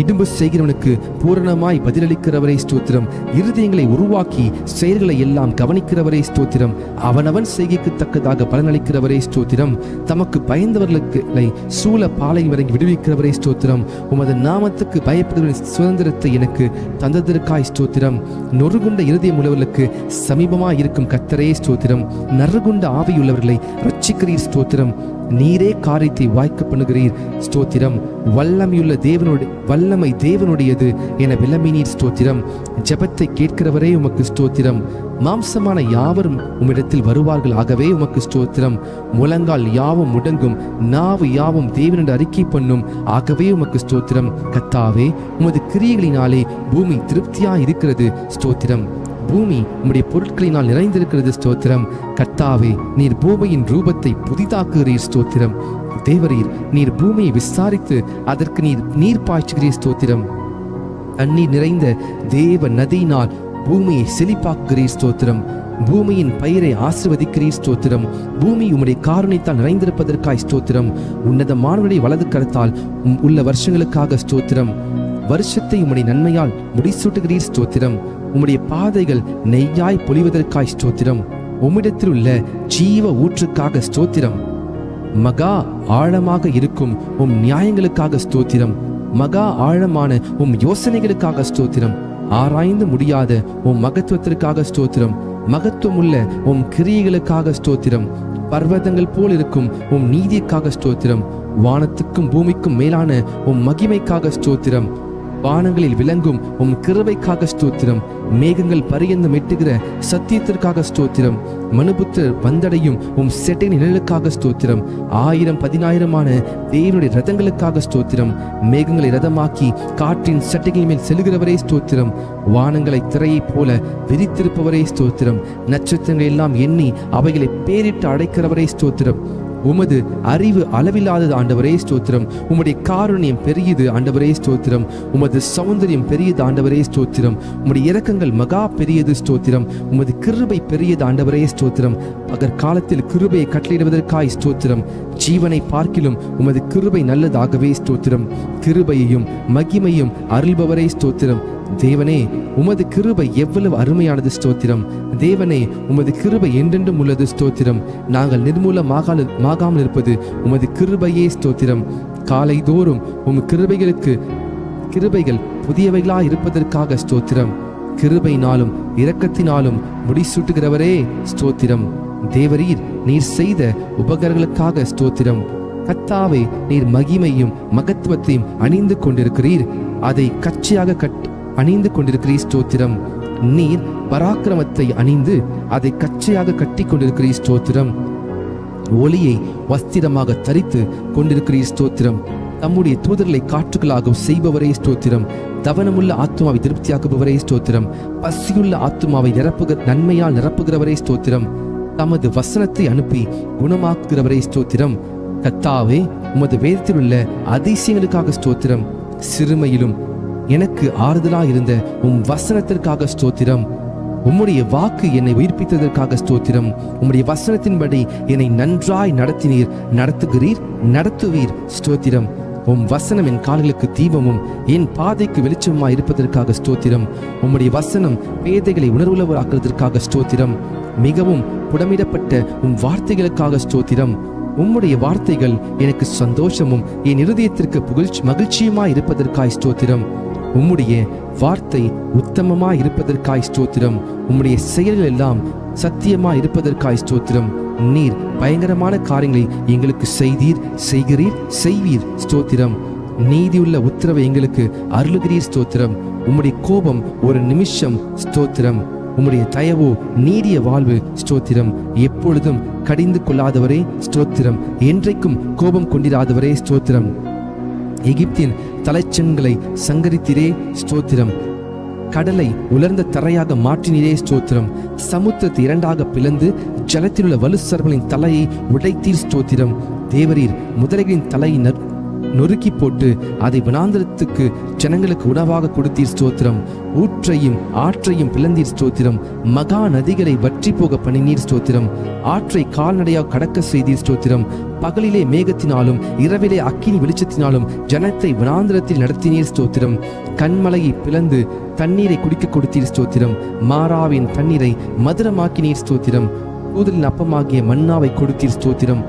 இடும்பு செய்கிறவனுக்கு பூரணமாய் பதிலளிக்கிறவரே ஸ்தோத்திரம். இருதயங்களை உருவாக்கி செயல்களை எல்லாம் கவனிக்கிறவரே ஸ்தோத்திரம். அவனவன் செய்கைக்கு தக்கதாக பலனளிக்கிறவரே ஸ்தோத்திரம். தமக்கு பயந்தவர்களுக்கு சூழ பாலை வரைக்கும் விடுவிக்கிறவரே ஸ்தோத்திரம். உமது நாமத்துக்கு பயப்படுகிற சுதந்திரத்தை எனக்கு தந்ததற்காய் ஸ்தோத்திரம். நொறுகுண்ட இருதயம் உள்ளவர்களுக்கு சமீபமாய் இருக்கும் கர்த்தரே ஸ்தோத்திரம். நறுகுண்ட ஆவியுள்ளவர்களை ரட்சிக்கிறீர் ஸ்தோத்திரம். நீரே காரியத்தை வாய்க்க பண்ணுகிறீர் ஸ்தோத்திரம். வல்லமை தேவனுடையது என விளம்பினீர் ஸ்தோத்திரம். ஜெபத்தை கேட்கிறவரே உமக்கு ஸ்தோத்திரம். மாம்சமான யாவரும் உம்மிடத்தில் வருவார்கள், ஆகவே உமக்கு ஸ்தோத்திரம். முழங்கால் யாவும் முடங்கும், நாவு யாவும் தேவனுடைய அறிக்கை பண்ணும், ஆகவே உமக்கு ஸ்தோத்திரம். கர்த்தாவே, உமது கிரியைகளினாலே பூமி திருப்தியா இருக்கிறது ஸ்தோத்திரம். பூமி உம்முடைய பொருட்களினால் நிறைந்திருக்கிறது ஸ்தோத்திரம். கர்த்தாவே, நீர் பூமியின் ரூபத்தை புதிதாக்குகிறீர் ஸ்தோத்திரம். தேவரீர், நீர் பூமியை விசாரித்து அதற்கு நீர் பாய்ச்சுகிறீர் ஸ்தோத்திரம். தண்ணீர் நிறைந்த தேவ நதியினால் பூமியை செழிப்பாக்குகிறீர் ஸ்தோத்திரம். பூமியின் பயிரை ஆசீர்வதிக்கிறீர் ஸ்தோத்திரம். பூமி உம்முடைய காருண்யத்தால் நிறைந்திருப்பதற்காய் ஸ்தோத்திரம். உன்னதமானவருடைய வலது கரத்தால் உள்ள வருஷங்களுக்காக ஸ்தோத்திரம். வருஷத்தை உம்முடைய நன்மையால் முடிசூட்டுகிறீர் ஸ்தோத்திரம். உம்முடைய பாதைகள் நெய்யாய் பொழிவதற்காய் ஸ்தோத்திரம். உம்மிடத்தில் உள்ள ஜீவ ஊற்றுக்காக ஸ்தோத்திரம். மகா ஆழமாக இருக்கும் உம் நியாயங்களுக்காக ஸ்தோத்திரம். மகா ஆழமான உம் யோசனைகளுக்காக ஸ்தோத்திரம். ஆராய்ந்து முடியாத உம் மகத்துவத்திற்காக ஸ்தோத்திரம். மகத்துவமுள்ள உம் கிரியைகளுக்காக ஸ்தோத்திரம். பர்வதங்கள் போல் இருக்கும் உம் நீதிக்காக ஸ்தோத்திரம். வானத்துக்கும் பூமிக்கும் மேலான உம் மகிமைக்காக ஸ்தோத்திரம். வானங்களில் விளங்கும் உம் கிருபைக்காக ஸ்தோத்திரம். மேகங்கள் பரியந்தம் எட்டுகிற சத்தியத்திற்காக ஸ்தோத்திரம். மனுபுத்திரர் வந்தடையும் உம் செட்டை நிழலுக்காக ஸ்தோத்திரம். 1000-10,000 தேவனுடைய ரதங்களுக்காக ஸ்தோத்திரம். மேகங்களை ரதமாக்கி காற்றின் சட்டைகள் மேல் செல்கிறவரே ஸ்தோத்திரம். வானங்களை திரையைப் போல விரித்திருப்பவரே ஸ்தோத்திரம். நட்சத்திரங்கள் எல்லாம் எண்ணி அவைகளை பேரிட்டு அடைக்கிறவரே ஸ்தோத்திரம். உமது அறிவு அளவில்லாதது ஆண்டவரே ஸ்தோத்திரம். உம்முடைய காருண்யம் பெரியது ஆண்டவரே ஸ்தோத்திரம். உமது சௌந்தரியம் பெரியது ஆண்டவரே ஸ்தோத்திரம். உம்முடைய இரக்கங்கள் மகா பெரியது ஸ்தோத்திரம். உமது கிருபை பெரியது ஆண்டவரே ஸ்தோத்திரம். பகற்காலத்தில் கிருபையை கட்டளையிடுவதற்காய் ஸ்தோத்திரம். ஜீவனை பார்க்கிலும் உமது கிருபை நல்லதாகவே ஸ்தோத்திரம். கிருபையையும் மகிமையும் அருள்பவரே ஸ்தோத்திரம். தேவனே, உமது கிருபை எவ்வளவு அருமையானது ஸ்தோத்திரம். தேவனே, உமது கிருபை என்றென்றும் உள்ளது ஸ்தோத்திரம். நாங்கள் நிர்மூலமாகாமல் இருப்பது உமது கிருபையே ஸ்தோத்திரம். காலை தோறும் உம் கிருபைகள் புதியவைகளா இருப்பதற்காக ஸ்தோத்திரம். கிருபையினாலும் இரக்கத்தினாலும் முடிசூட்டுகிறவரே ஸ்தோத்திரம். தேவரீர், நீர் செய்த உபகாரங்களுக்காக ஸ்தோத்திரம். கர்த்தாவே, நீர் மகிமையும் மகத்துவத்தையும் அணிந்து கொண்டிருக்கிறீர். அதை கச்சையாக அணிந்து கொண்டிருக்கிறீர் ஸ்தோத்திரம். நீர் பராக்கிரமத்தை அணிந்து அதை கச்சையாக கட்டி கொண்டிருக்கிறீர் ஸ்தோத்திரம். ஒளியை வஸ்திரமாக தரித்து கொண்டிருக்கிறீர் ஸ்தோத்திரம். தம்முடைய தூதர்களை காற்றுகளாக செய்பவரே ஸ்தோத்திரம். தவனமுள்ள ஆத்மாவை திருப்தியாக்குபவரே ஸ்தோத்திரம். பசியுள்ள ஆத்மாவை நன்மையால் நிரப்புகிறவரே ஸ்தோத்திரம். தமது வசனத்தை அனுப்பி குணமாக்குகிறவரே ஸ்தோத்திரம். கர்த்தாவே, உமது வேதத்தில் உள்ள அதிசயங்களுக்காக ஸ்தோத்திரம். சிறுமையிலும் எனக்கு ஆறுதலாய் இருந்த உம் வசனத்திற்காக ஸ்தோத்திரம். உம்முடைய வாக்கு என்னை உயிர்ப்பித்ததற்காக ஸ்தோத்திரம். உம்முடைய வசனத்தின்படி என்னை நன்றாய் நடத்துவீர் ஸ்தோத்திரம். உம் வசனம் என் கால்களுக்கு தீபமும் என் பாதைக்கு வெளிச்சமாய் இருப்பதற்காக ஸ்தோத்திரம். உம்முடைய வசனம் பேதைகளை உணர்வுள்ளவராக்குவதற்காக ஸ்தோத்திரம். மிகவும் புடமிடப்பட்ட உம் வார்த்தைகளுக்காக ஸ்தோத்திரம். உம்முடைய வார்த்தைகள் எனக்கு சந்தோஷமும் என் இருதயத்திற்கு மகிழ்ச்சியுமாய் இருப்பதற்காய் ஸ்தோத்திரம். உம்முடைய வார்த்தை உத்தமமாய் இருப்பதற்காய் ஸ்தோத்திரம். உம்முடைய செயல்கள் எல்லாம் சத்தியமாய் இருப்பதற்காய் ஸ்தோத்திரம். நீர் பயங்கரமான காரியங்களை எங்களுக்கு செய்வீர் ஸ்தோத்திரம். நீதியுள்ள உத்தரவை எங்களுக்கு அருளுகிறீர் ஸ்தோத்திரம். உம்முடைய கோபம் ஒரு நிமிஷம் ஸ்தோத்திரம். உம்முடைய தயவோ நீடிய வாழ்வு ஸ்தோத்திரம். எப்பொழுதும் கடிந்து கொள்ளாதவரே ஸ்தோத்திரம். என்றைக்கும் கோபம் கொண்டிராதவரே ஸ்தோத்திரம். எகிப்தின் தலைச்சன்களை சங்கரித்திரே ஸ்தோத்திரம். கடலை உலர்ந்த தரையாக மாற்றினீரே ஸ்தோத்திரம். சமுத்திரத்தை இரண்டாக பிளந்து ஜலத்தில் உள்ள வலுசர்களின் தலையை உடைத்தீர் ஸ்தோத்திரம். தேவரீர் முதலைகளின் தலையை நொறுக்கி போட்டு அதை வனாந்திரத்துக்கு ஜனங்களுக்கு உணவாக கொடுத்தீர் ஸ்தோத்திரம். ஊற்றையும் ஆற்றையும் பிளந்தீர் ஸ்தோத்திரம். மகா நதிகளை வற்றி போக பண்ணினீர் ஸ்தோத்திரம். ஆற்றை கால்நடையாக கடக்க செய்தீர் ஸ்தோத்திரம். பகலிலே மேகத்தினாலும் இரவிலே அக்கினி வெளிச்சத்தினாலும் ஜனத்தை வனாந்திரத்தில் நடத்தினீர் ஸ்தோத்திரம். கண்மலையை பிளந்து தண்ணீரை குடிக்க கொடுத்தீர் ஸ்தோத்திரம். மாறாவின் தண்ணீரை மதுரமாக்கினீர் ஸ்தோத்திரம். கூதலின் அப்பமாகிய மன்னாவை கொடுத்தீர் ஸ்தோத்திரம்.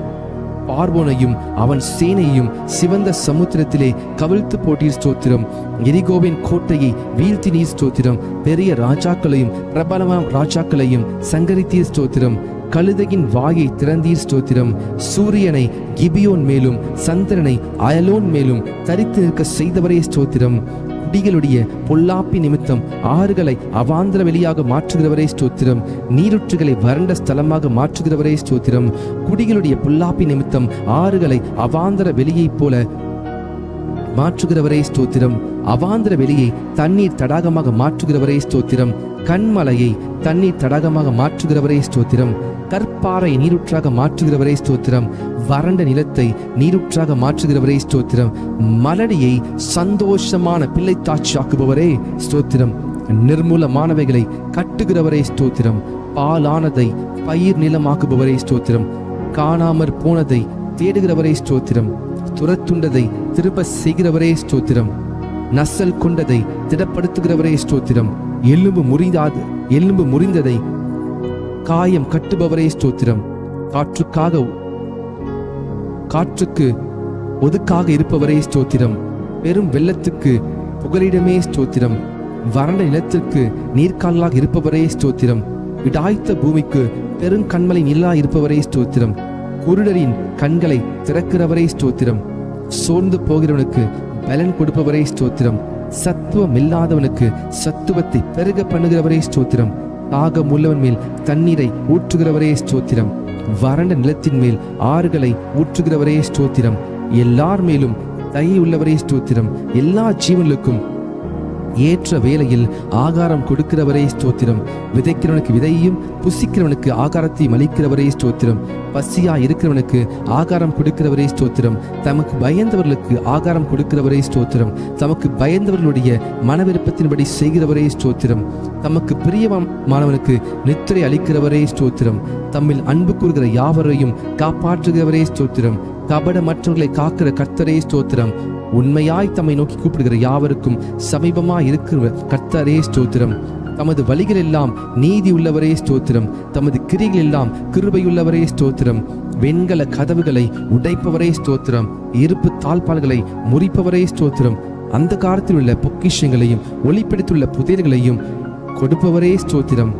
பார்வோனையும் அவன் சேனையும் சிவந்த சமுத்திரத்திலே கவிழ்த்து போட்டீர் ஸ்தோத்திரம். எரிகோவின் கோட்டையை வீழ்த்தினீர் ஸ்தோத்திரம். பெரிய ராஜாக்களையும் பிரபலமான ராஜாக்களையும் சங்கரித்தீர் ஸ்தோத்திரம். கழுதையின் வாயை திறந்தீர் ஸ்தோத்திரம். சூரியனை கிபியோன் மேலும் சந்திரனை அயலோன் மேலும் தரித்து நிற்க செய்தவரே ஸ்தோத்திரம். குடிகளுடைய பொல்லாப்பி நிமித்தம் ஆறுகளை அவாந்திர வெளியாக மாற்றுகிறவரே ஸ்தோத்திரம். நீருற்றுகளை வறண்ட ஸ்தலமாக மாற்றுகிறவரே ஸ்தோத்திரம். குடிகளுடைய பொல்லாப்பி நிமித்தம் ஆறுகளை அவாந்திர வெளியைப் போல மாற்றுகிறவரே ஸ்தோத்திரம். அவாந்திர வெளியை தண்ணீர் தடாகமாக மாற்றுகிறவரே ஸ்தோத்திரம். கண்மலையை தண்ணீர் தடாகமாக மாற்றுகிறவரே ஸ்தோத்திரம். கற்பாறை நீருற்றாக மாற்றுகிறவரே ஸ்தோத்திரம். வறண்ட நிலத்தை நீருற்றாக மாற்றுகிறவரே ஸ்தோத்திரம். மலடியை சந்தோஷமான பிள்ளைத்தாட்சியாக்குபவரே ஸ்தோத்திரம். நிர்மூலமானவைகளை கட்டுகிறவரே ஸ்தோத்திரம். பாலானதை பயிர் நிலமாக்குபவரே ஸ்தோத்திரம். காணாமற் போனதை தேடுகிறவரே ஸ்தோத்திரம். துரத்துண்டதை திரும்ப செய்கிறவரே ஸ்தோத்திரம். நசல் கொண்டதை திடப்படுத்துகிறவரே ஸ்தோத்திரம். எலும்பு முறிந்ததை காயம் கட்டுபவரே ஸ்தோத்திரம். காற்றுக்கு ஒதுக்காக இருப்பவரே ஸ்தோத்திரம். பெரும் வெள்ளத்துக்கு புகலிடமே ஸ்தோத்திரம். வறண்ட நிலத்திற்கு நீர்க்கால்களாக இருப்பவரே ஸ்தோத்திரம். விடாய்த்த பூமிக்கு பெருங்கண்மலை நிலா இருப்பவரே ஸ்தோத்திரம். குருடரின் கண்களை திறக்கிறவரே ஸ்தோத்திரம். சோர்ந்து போகிறவனுக்கு பலன் கொடுப்பவரே ஸ்தோத்திரம். சத்துவம் இல்லாதவனுக்கு சத்துவத்தை பெருக பண்ணுகிறவரே ஸ்தோத்திரம். தாகம் உள்ளவன் மேல் தண்ணீரை ஊற்றுகிறவரே ஸ்தோத்திரம். வறண்ட நிலத்தின் மேல் ஆறுகளை ஊற்றுகிறவரே ஸ்தோத்திரம். எல்லார் மேலும் தயை உள்ளவரே ஸ்தோத்திரம். எல்லா ஜீவனுக்கும் ஏற்ற வேளையில் ஆகாரம் கொடுக்கிறவரே ஸ்தோத்திரம். விதைக்கிறவனுக்கு விதையையும் புசிக்கிறவனுக்கு ஆகாரத்தையும் அளிக்கிறவரே ஸ்தோத்திரம். பசியா இருக்கிறவனுக்கு ஆகாரம் கொடுக்கிறவரே ஸ்தோத்திரம். தமக்கு பயந்தவர்களுக்கு ஆகாரம் கொடுக்கிறவரே ஸ்தோத்திரம். தமக்கு பயந்தவர்களுடைய மனவிருப்பத்தின்படி செய்கிறவரே ஸ்தோத்திரம். தமக்கு பிரியமானவனுக்கு நித்திரை அளிக்கிறவரே ஸ்தோத்திரம். தம்மில் அன்பு கூறுகிற யாவரையும் காப்பாற்றுகிறவரே ஸ்தோத்திரம். கபடமற்றவர்களை காக்கிற கர்த்தரே ஸ்தோத்திரம். உண்மையாய் தம்மை நோக்கி கூப்பிடுகிற யாவருக்கும் சமீபமாய் இருக்கிற கர்த்தரே ஸ்தோத்திரம். தமது வழிகள் எல்லாம் நீதி உள்ளவரே ஸ்தோத்திரம். தமது கிரிகள் எல்லாம் கிருபையுள்ளவரே ஸ்தோத்திரம். வெண்கல கதவுகளை உடைப்பவரே ஸ்தோத்திரம். இருப்பு தாழ்பால்களை முறிப்பவரே ஸ்தோத்திரம். அந்த காலத்தில் உள்ள பொக்கிஷங்களையும் ஒளிப்பிடித்துள்ள புதையல்களையும் கொடுப்பவரே ஸ்தோத்திரம்.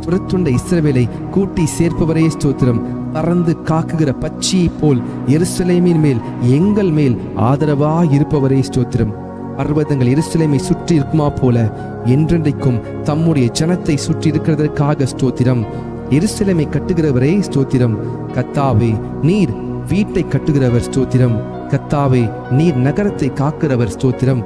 துரத்துண்ட இஸ்ரவேலை கூட்டி சேர்ப்பவரே ஸ்தோத்திரம். பறந்து காக்குகிற பட்சியை போல் எருசலேமின் மேல் எங்கள் மேல் ஆதரவாய் இருப்பவரே ஸ்தோத்திரம். பர்வதங்கள் எருசலேமை சுற்றி இருக்குமா போல என்றென்றைக்கும் தம்முடைய ஜனத்தை சுற்றி இருக்கிறதற்காக ஸ்தோத்திரம். எருசலேமை கட்டுகிறவரே ஸ்தோத்திரம். கர்த்தாவே, நீர் வீட்டை கட்டுகிறவர் ஸ்தோத்திரம். கர்த்தாவே, நீர் நகரத்தை காக்கிறவர் ஸ்தோத்திரம்.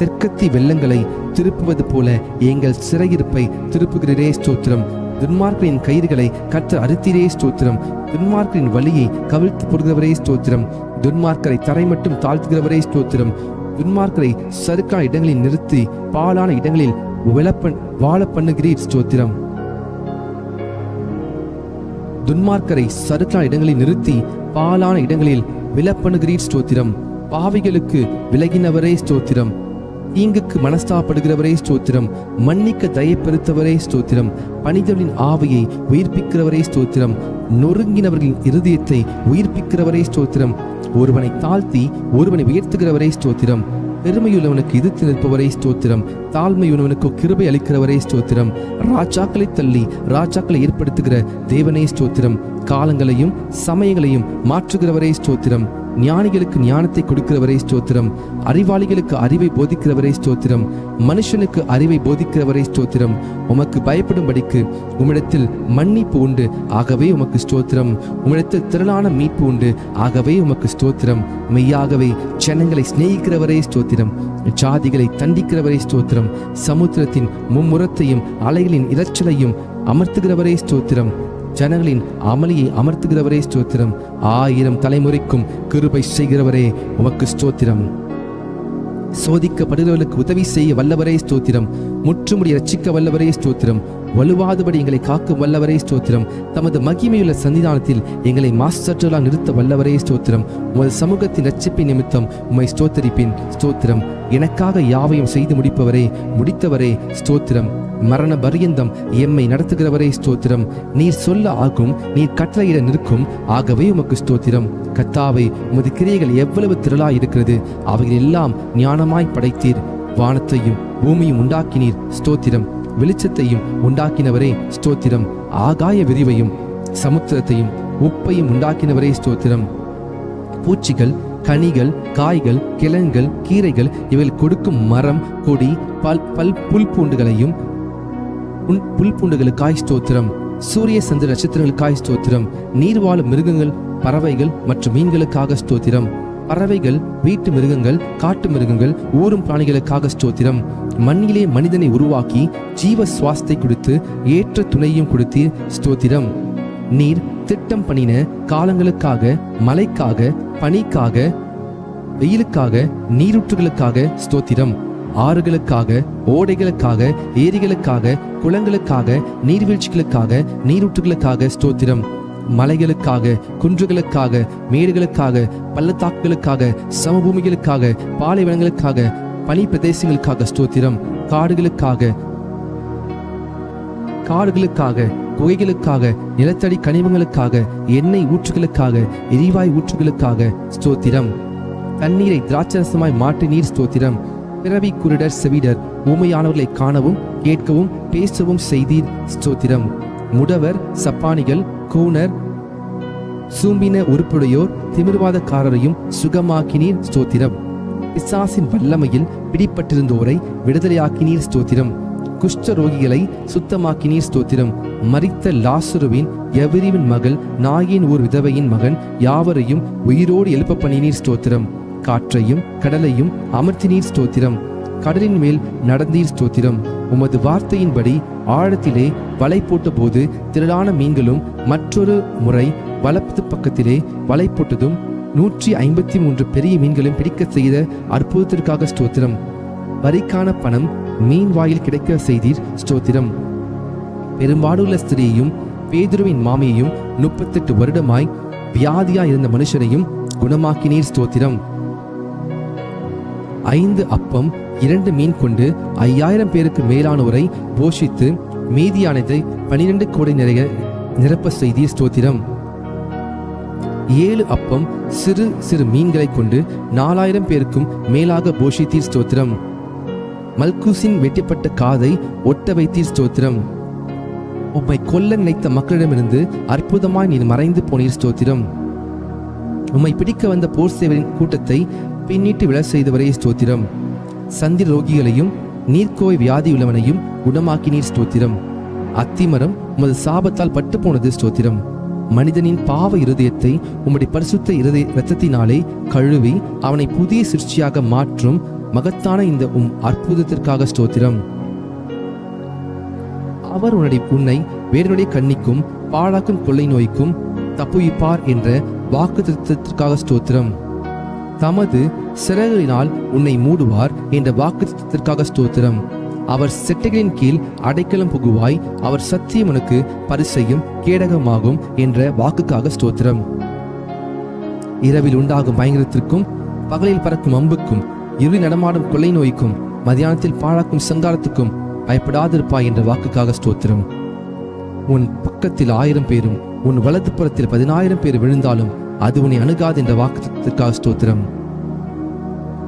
தெற்கத்தி வெள்ளங்களை திருப்புவது போல எங்கள் சிறையிருப்பை திருப்புகிறே ஸ்தோத்திரம். துன்மார்க்கரின் கயிறுகளை கர்த்தர் அறுத்தீரே ஸ்தோத்திரம். துன்மார்க்கரின் வழியை கவிழ்த்து போடுகிறவரே ஸ்தோத்திரம். துன்மார்க்கரை தரை மட்டும் தாழ்த்துகிறவரே ஸ்தோத்திரம். துன்மார்க்கரை சறுக்கான இடங்களில் நிறுத்தி பாலான இடங்களில் வாழ பண்ணுகிறீர் ஸ்தோத்திரம். துன்மார்க்கரை சறுக்கான இடங்களில் நிறுத்தி பாலான இடங்களில் விழப்பண்ணுகிறீர் ஸ்தோத்திரம். பாவிகளுக்கு விலகினவரே ஸ்தோத்திரம். தீங்குக்கு மனஸ்தாப்படுகிறவரே ஸ்தோத்திரம். மன்னிக்க தயப்பெருத்தவரே ஸ்தோத்திரம். பணிதவனின் ஆவியை உயிர்ப்பிக்கிறவரே ஸ்தோத்திரம். நொறுங்கினவர்களின் இருதயத்தை உயிர்ப்பிக்கிறவரே ஸ்தோத்திரம். ஒருவனை தாழ்த்தி ஒருவனை உயர்த்துகிறவரே ஸ்தோத்திரம். பெருமையுள்ளவனுக்கு எதிர்த்து நிற்பவரே ஸ்தோத்திரம். தாழ்மையுள்ளவனுக்கு கிருபை அளிக்கிறவரே ஸ்தோத்திரம். ராஜாக்களை தள்ளி ராஜாக்களை ஏற்படுத்துகிற தேவனே ஸ்தோத்திரம். காலங்களையும் சமயங்களையும் மாற்றுகிறவரே ஸ்தோத்திரம். ஞானிகளுக்கு ஞானத்தை கொடுக்கிறவரே ஸ்தோத்திரம். அறிவாளிகளுக்கு அறிவை போதிக்கிறவரே ஸ்தோத்திரம். மனுஷனுக்கு அறிவை போதிக்கிறவரே ஸ்தோத்திரம். உமக்கு பயப்படும்படிக்கு உம்மிடத்தில் மன்னிப்பு உண்டு, ஆகவே உமக்கு ஸ்தோத்திரம். உம்மிடத்தில் திரளான மீட்பு உண்டு, ஆகவே உமக்கு ஸ்தோத்திரம். மெய்யாகவே ஜனங்களை சிநேகிக்கிறவரே ஸ்தோத்திரம். ஜாதிகளை தண்டிக்கிறவரே ஸ்தோத்திரம். சமுத்திரத்தின் மும்முரத்தையும் அலைகளின் இரைச்சலையும் அமர்த்துகிறவரே ஸ்தோத்திரம். ஜனங்களின் அமளியை அமர்த்துகிறவரே ஸ்தோத்திரம். 1000 தலைமுறைக்கும் கிருபை செய்கிறவரே உமக்கு ஸ்தோத்திரம். சோதிக்கப்படுகிறவர்களுக்கு உதவி செய்ய வல்லவரே ஸ்தோத்திரம். முற்றுமுடி ரட்சிக்க வல்லவரே ஸ்தோத்திரம். வலுவாதபடி எங்களை காக்கும் வல்லவரே ஸ்தோத்திரம். தமது மகிமையுள்ள சன்னிதானத்தில் எங்களை மாசற்றலாக நிறுத்த வல்லவரே ஸ்தோத்திரம். உமது சமூகத்தின் ரட்சிப்பின் நிமித்தம் உம்மை ஸ்தோத்தரிப்பின் ஸ்தோத்திரம். எனக்காக யாவையும் செய்து முடித்தவரே ஸ்தோத்திரம். மரண பரியந்தம் எம்மை நடத்துகிறவரே ஸ்தோத்திரம். நீர் சொல்ல ஆகும், நீர் கட்டளையிட நிற்கும், ஆகவே உமக்கு ஸ்தோத்திரம். கர்த்தாவே, உமது கிரியைகள் எவ்வளவு திரளாய் இருக்கிறது. அவைகள் எல்லாம் ஞானமாய் படைத்தீர். வானத்தையும் பூமியும் உண்டாக்கினீர் ஸ்தோத்திரம். வெளிச்சத்தையும் உண்டாக்கினவரே ஸ்தோத்திரம். ஆகாய விரிவையும் சமுத்திரத்தையும் உப்பையும் உண்டாக்கினவரே ஸ்தோத்திரம். பூச்சிகள், கனிகள், காய்கள், கிழங்குகள், கீரைகள் இவைகள் கொடுக்கும் மரம், கொடி, புல் பூண்டுகளுக்காய் ஸ்தோத்திரம். சூரிய சந்திர நட்சத்திரங்களுக்காய் ஸ்தோத்திரம். நீர் வாழும் மிருகங்கள், பறவைகள் மற்றும் மீன்களுக்காக ஸ்தோத்திரம். பறவைகள், வீட்டு மிருகங்கள், காட்டு மிருகங்கள், ஊரும் பிராணிகளுக்காக ஸ்தோத்திரம். மண்ணிலே மனிதனை உருவாக்கி ஜீவ சுவாசத்தை கொடுத்து ஏற்ற துணையும் கொடுத்து ஸ்தோத்திரம். நீர் திட்டம் பண்ணின காலங்களுக்காக, மழைக்காக, பனிக்காக, வெயிலுக்காக, நீரூற்றுகளுக்காக ஸ்தோத்திரம். ஆறுகளுக்காக, ஓடைகளுக்காக, ஏரிகளுக்காக, குளங்களுக்காக, நீர்வீழ்ச்சிகளுக்காக, நீரூற்றுகளுக்காக ஸ்தோத்திரம். மலைகளுக்காக, குன்றுகளுக்காக, மேடுகளுக்காக, பள்ளத்தாக்குகளுக்காக, சமபூமிகளுக்காக, பாலைவனங்களுக்காக, பனி பிரதேசங்களுக்காக ஸ்தோத்திரம். காடுகளுக்காக, புகைகளுக்காக, நிலத்தடி கனிமங்களுக்காக, எண்ணெய் ஊற்றுகளுக்காக, எரிவாயு ஊற்றுகளுக்காக ஸ்தோத்திரம். தண்ணீரை திராட்சரசமாய் மாற்றினீர் ஸ்தோத்திரம். பிறவி, குருடர், செவிடர், ஊமையானவர்களை காணவும் கேட்கவும் பேசவும் செய்தீர் ஸ்தோத்திரம். முடவர், சப்பானிகள், கூனர், சூம்பின உறுப்புடையோர், திமிர்வாதக்காரரையும் சுகமாக்கினீர் ஸ்தோத்திரம். பிசாசின் வல்லமையில் பிடிப்பட்டிருந்தோரை விடுதலையாக்கினீர் ஸ்தோத்திரம். குஷ்ட ரோகிகளை சுத்தமாக்கினீர் ஸ்தோத்திரம். மரித்த லாசருவின் எவரிவின் மகள், நாயின் ஊர் விதவையின் மகன் யாவரையும் உயிரோடு எழுப்ப பண்ணினீர் ஸ்தோத்திரம். காற்றையும் கடலையும் அமர்த்தினீர் ஸ்தோத்திரம். கடலின் மேல் நடந்தீர் ஸ்தோத்திரம். உமது வார்த்தையின்படி ஆழத்திலே வலை போட்ட போது திரளான மீன்களும், மற்றொரு முறை வலது பக்கத்திலே வலை போட்டதும் 153 பெரிய மீன்களும் பிடிக்க செய்த அற்புதத்திற்காக ஸ்தோத்திரம். வரிக்கான பணம் மீன் வாயில் கிடைக்க செய்தீர் ஸ்தோத்திரம். பெரும்பாடுள்ள ஸ்திரீயையும் பேதுருவின் மாமியையும் 38 வருடமாய் வியாதியாய் இருந்த மனுஷனையும் குணமாக்கினீர் ஸ்தோத்திரம். 5 அப்பம் 2 மீன் கொண்டு 5000 பேருக்கு மேலானோரை போஷித்து மீதியானதை 12 கோடை நிறைய நிரப்ப செய்தீர் ஸ்தோத்திரம். 7 அப்பம் சிறு சிறு மீன்களை கொண்டு 4000 பேருக்கும் மேலாக போஷித்தீர் ஸ்தோத்திரம். மல்கூசின் வெட்டப்பட்ட காதை ஒட்ட வைத்தீர் ஸ்தோத்திரம். உம்மை கொல்ல நினைத்த மக்களிடமிருந்து அற்புதமாய் நீர் மறைந்து போனீர் ஸ்தோத்திரம். உம்மை பிடிக்க வந்த போர் சேவரின் கூட்டத்தை பின்னிட்டு விழ செய்தவரே ஸ்தோத்திரம். சந்திர ரோகிகளையும் நீர்க்கோய் வியாதியுள்ளவனையும் குணமாக்கினீர் ஸ்தோத்திரம். அத்திமரம் உமது சாபத்தால் பட்டு போனது ஸ்தோத்திரம். மனிதனின் பாவ இருதயத்தை உம்முடைய பரிசுத்த இரத்தத்தினாலே கழுவி அவனை புதிய சிருஷ்டியாக மாற்றும் மகத்தான இந்த அற்புதத்திற்காக ஸ்தோத்திரம். அவர் உன்னை வேறனுடைய கண்ணிக்கும் பாழாக்கும் கொள்ளை நோய்க்கும் தப்புவிப்பார் என்ற வாக்குத்தத்தத்திற்காக ஸ்தோத்திரம். தமது சிறகுகளினால் உன்னை மூடுவார் என்ற வாக்குத்தத்திற்காக ஸ்தோத்திரம். அவர் செட்டைகளின் கீழ் அடைக்கலம் புகுவாய், அவர் சத்தியம் உனக்கு பரிசையும் கேடகமாகும் என்ற வாக்குக்காக ஸ்தோத்திரம். இரவில் உண்டாகும் பயங்கரத்திற்கும், பகலில் பறக்கும் அம்புக்கும், இருளில் நடமாடும் கொள்ளை நோய்க்கும், மதியானத்தில் பாழாக்கும் சங்காரத்துக்கும் பயப்படாதிருப்பாய் என்ற வாக்குக்காக ஸ்தோத்திரம். உன் பக்கத்தில் 1000 பேரும் உன் வலது புறத்தில் 10000 பேர் விழுந்தாலும் அது உன்னை அணுகாது என்ற வாக்குத்தத்திற்காக ஸ்தோத்திரம்.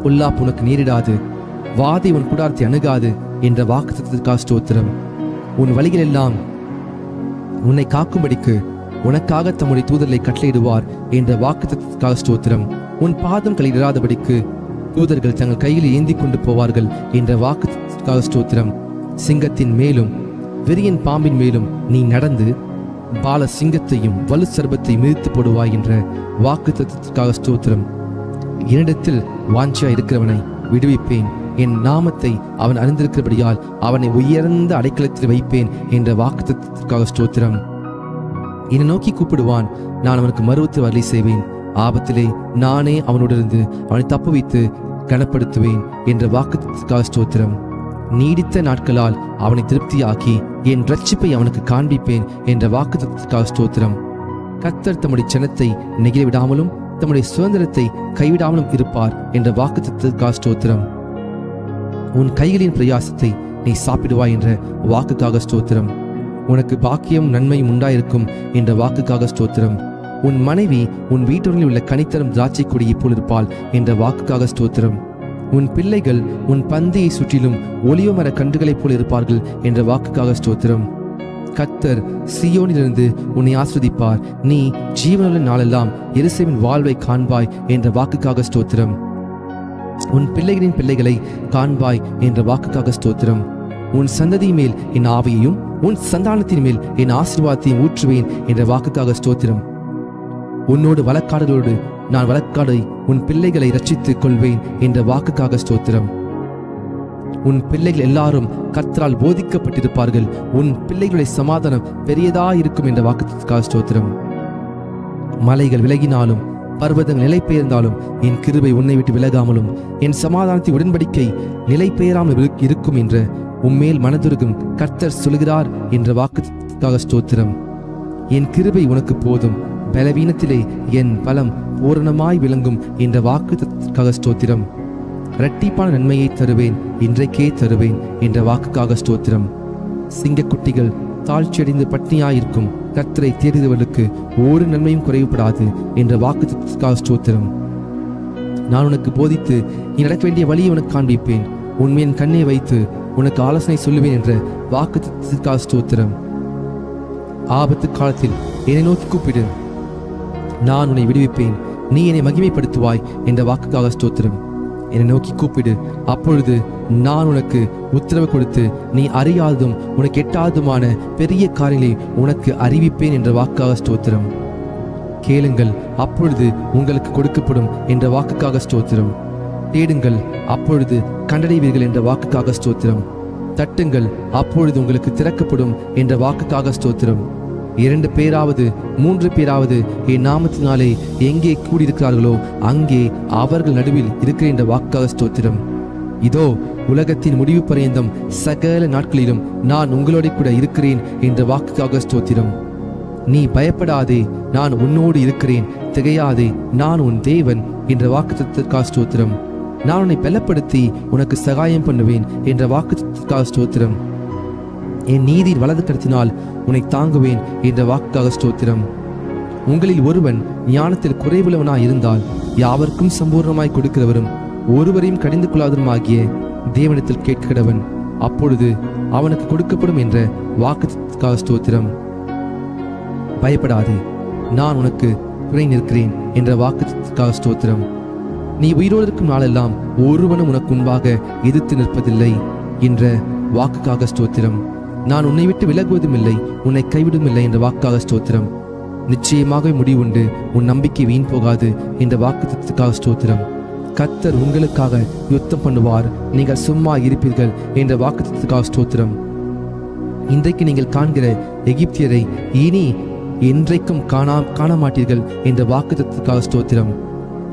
பொல்லாப்பு உனக்கு நேரிடாது, வாதை உன் கூடாரத்தை அணுகாது என்ற வாக்குத்தத்திற்காக ஸ்தோத்திரம். உன் வழிகளெல்லாம் உன்னை காக்கும்படிக்கு உனக்காக தம்முடைய தூதர்களை கட்டளையிடுவார் என்ற வாக்குத்தத்திற்காக ஸ்தோத்திரம். உன் பாதம் கலியிடாதபடிக்கு தூதர்கள் தங்கள் கையில் ஏந்தி கொண்டு போவார்கள் என்ற வாக்குத்தத்திற்காக ஸ்தோத்திரம். சிங்கத்தின் மேலும் வெறியன் பாம்பின் மேலும் நீ நடந்து பால சிங்கத்தையும் வலு சர்பத்தை மிதித்து போடுவாய் என்ற வாக்குத்தத்திற்காக ஸ்தோத்திரம். என்னிடத்தில் வாஞ்சியா இருக்கிறவனை விடுவிப்பேன், என் நாமத்தை அவன் அறிந்திருக்கிறபடியால் அவனை உயர்ந்த அடைக்கலத்தில் வைப்பேன் என்ற வாக்குத்தத்திற்காக ஸ்தோத்திரம். என்னை நோக்கி கூப்பிடுவான், நான் அவனுக்கு மறுத்து வரலி செய்வேன். ஆபத்திலே நானே அவனோடிருந்து அவனை தப்புவித்து கனப்படுத்துவேன் என்ற வாக்குத்தத்திற்காக ஸ்தோத்திரம். நீடித்த நாட்களால் அவனை திருப்தியாக்கி என் இரட்சிப்பை அவனுக்கு காண்பிப்பேன் என்ற வாக்குத்தத்திற்காக ஸ்தோத்திரம். கர்த்தர் தம்முடைய ஜனத்தை நெகிழ விடாமலும் தம்முடைய சுதந்திரத்தை கைவிடாமலும் இருப்பார் என்ற வாக்குத்தத்திற்காக ஸ்தோத்திரம். உன் கைகளின் பிரயாசத்தை நீ சாப்பிடுவாய் என்ற வாக்குக்காக ஸ்தோத்திரம். உனக்கு பாக்கியம் நன்மையும் உண்டாயிருக்கும் என்ற வாக்குக்காக ஸ்தோத்திரம். உன் மனைவி உன் வீட்டூரில் உள்ள கனித்தரும் திராட்சை கொடியை போல் இருப்பாள் என்ற வாக்குக்காக ஸ்தோத்திரம். உன் பிள்ளைகள் உன் பந்தியை சுற்றிலும் ஒலிவ மர கன்றுகளைப் போல் இருப்பார்கள் என்ற வாக்குக்காக ஸ்தோத்திரம். கர்த்தர் சீயோனிலிருந்து உன்னை ஆஸ்வதிப்பார், நீ ஜீவனுள்ள நாளெல்லாம் எருசலேமின் வாழ்வை காண்பாய் என்ற வாக்குக்காக ஸ்தோத்திரம். உன் பிள்ளைகளின் பிள்ளைகளை காண்பாய் என்ற வாக்குக்காக ஸ்தோத்திரம். உன் சந்ததி மேல் என் ஆவியையும் உன் சந்தானத்தின் மேல் என் ஆசீர்வாதத்தையும் ஊற்றுவேன் என்ற வாக்குக்காக ஸ்தோத்திரம். உன்னோடு வழக்காடலோடு நான் வழக்காடை உன் பிள்ளைகளை ரட்சித்துக் கொள்வேன் என்ற வாக்குக்காக ஸ்தோத்திரம். உன் பிள்ளைகள் எல்லாரும் கர்த்தரால் போதிக்கப்பட்டிருப்பார்கள், உன் பிள்ளைகளுடைய சமாதானம் பெரியதாயிருக்கும் என்ற வாக்குக்காக ஸ்தோத்திரம். மலைகள் விலகினாலும் பர்வதங்கள் நிலை பெயர்ந்தாலும் என் கிருபை உன்னை விட்டு விலகாமலும் என் சமாதானத்தின் உடன்படிக்கை நிலை பெயராமல் இருக்கும் என்ற உம்மேல் மனதுருகும் கர்த்தர் சொல்கிறார் என்ற வாக்குக்காக ஸ்தோத்திரம். என் கிருபை உனக்கு போதும், பலவீனத்திலே என் பலம் பூரணமாய் விளங்கும் என்ற வாக்குக்காக ஸ்தோத்திரம். இரட்டிப்பான நன்மையை தருவேன், இன்றைக்கே தருவேன் என்ற வாக்குக்காக ஸ்தோத்திரம். சிங்கக்குட்டிகள் தாழ்ச்சியடைந்து பட்னியாயிருக்கும் கர்த்தரை தேடுகிறவர்களுக்கு ஒரு நன்மையும் குறைவுபடாது என்ற வாக்குத்தத்தத்திற்காக ஸ்தோத்திரம். நான் உனக்கு போதித்து நீ நடக்க வேண்டிய வழியை உனக்கு காண்பிப்பேன், உண்மையின் கண்ணை வைத்து உனக்கு ஆலோசனை சொல்லுவேன் என்ற வாக்குத்தத்தத்திற்காக ஸ்தோத்திரம். ஆபத்து காலத்தில் என்னை நோக்கி கூப்பிடு, நான் உன்னை விடுவிப்பேன், நீ என்னை மகிமைப்படுத்துவாய் என்ற வாக்குக்காக ஸ்தோத்திரம். என்னை நோக்கி கூப்பிடு, அப்பொழுது நான் உனக்கு உத்தரவு கொடுத்து நீ அறியாததும் உனக்கு எட்டாததுமான பெரிய காரியங்களை உனக்கு அறிவிப்பேன் என்ற வாக்காக ஸ்தோத்திரம். கேளுங்கள், அப்பொழுது உங்களுக்கு கொடுக்கப்படும் என்ற வாக்குக்காக ஸ்தோத்திரம். தேடுங்கள், அப்பொழுது கண்டடைவீர்கள் என்ற வாக்குக்காக ஸ்தோத்திரம். தட்டுங்கள், அப்பொழுது உங்களுக்கு திறக்கப்படும் என்ற வாக்குக்காக ஸ்தோத்திரம். 2 பேராவது 3 பேராவது என் நாமத்தினாலே எங்கே கூடியிருக்கிறார்களோ அங்கே அவர்கள் நடுவில் இருக்கிற என்ற வாக்காக ஸ்தோத்திரம். இதோ உலகத்தின் முடிவு பரியந்தம் சகல நாட்களிலும் நான் உங்களோட கூட இருக்கிறேன் என்ற வாக்குக்காக ஸ்தோத்திரம். நீ பயப்படாதே, நான் உன்னோடு இருக்கிறேன், திகையாதே, நான் உன் தேவன் என்ற வாக்குத்தத்தத்திற்காக ஸ்தோத்திரம். நான் உன்னை பலப்படுத்தி உனக்கு சகாயம் பண்ணுவேன் என்ற வாக்குத்தத்தத்திற்காக ஸ்தோத்திரம். என் நீதியின் வலது கரத்தினால் உன்னை தாங்குவேன் என்ற வாக்குக்காக ஸ்தோத்திரம். உங்களில் ஒருவன் ஞானத்தில் குறைவுள்ளவனாய் இருந்தால் யாவருக்கும் சம்பூர்ணமாய் கொடுக்கிறவரும் ஒருவரையும் கடிந்து கொள்ளாதவருமாகிய தேவனிடத்தில் கேட்கிறவன், அப்பொழுது அவனுக்கு கொடுக்கப்படும் என்ற வாக்குக்காக ஸ்தோத்திரம். பயப்படாதே, நான் உனக்கு துணை நிற்கிறேன் என்ற வாக்குக்காக ஸ்தோத்திரம். நீ உயிரோடு இருக்கும் நாளெல்லாம் ஒருவனும் உனக்கு முன்பாக எதிர்த்து நிற்பதில்லை என்ற வாக்குக்காக ஸ்தோத்திரம். நான் உன்னை விட்டு விலகுவதும் இல்லை, உன்னை கைவிடும் இல்லை என்ற வாக்காக ஸ்தோத்திரம். நிச்சயமாக முடிவுண்டு, உன் நம்பிக்கை வீண் போகாது என்ற வாக்குத்தத்தத்திற்காக ஸ்தோத்திரம். கர்த்தர் உங்களுக்காக யுத்தம் பண்ணுவார், நீங்கள் சும்மா இருப்பீர்கள் என்ற வாக்குத்தத்தத்திற்காக ஸ்தோத்திரம். இன்றைக்கு நீங்கள் காண்கிற எகிப்தியரை இனி என்றைக்கும் காண மாட்டீர்கள் என்ற வாக்குத்தத்தத்திற்காக ஸ்தோத்திரம்.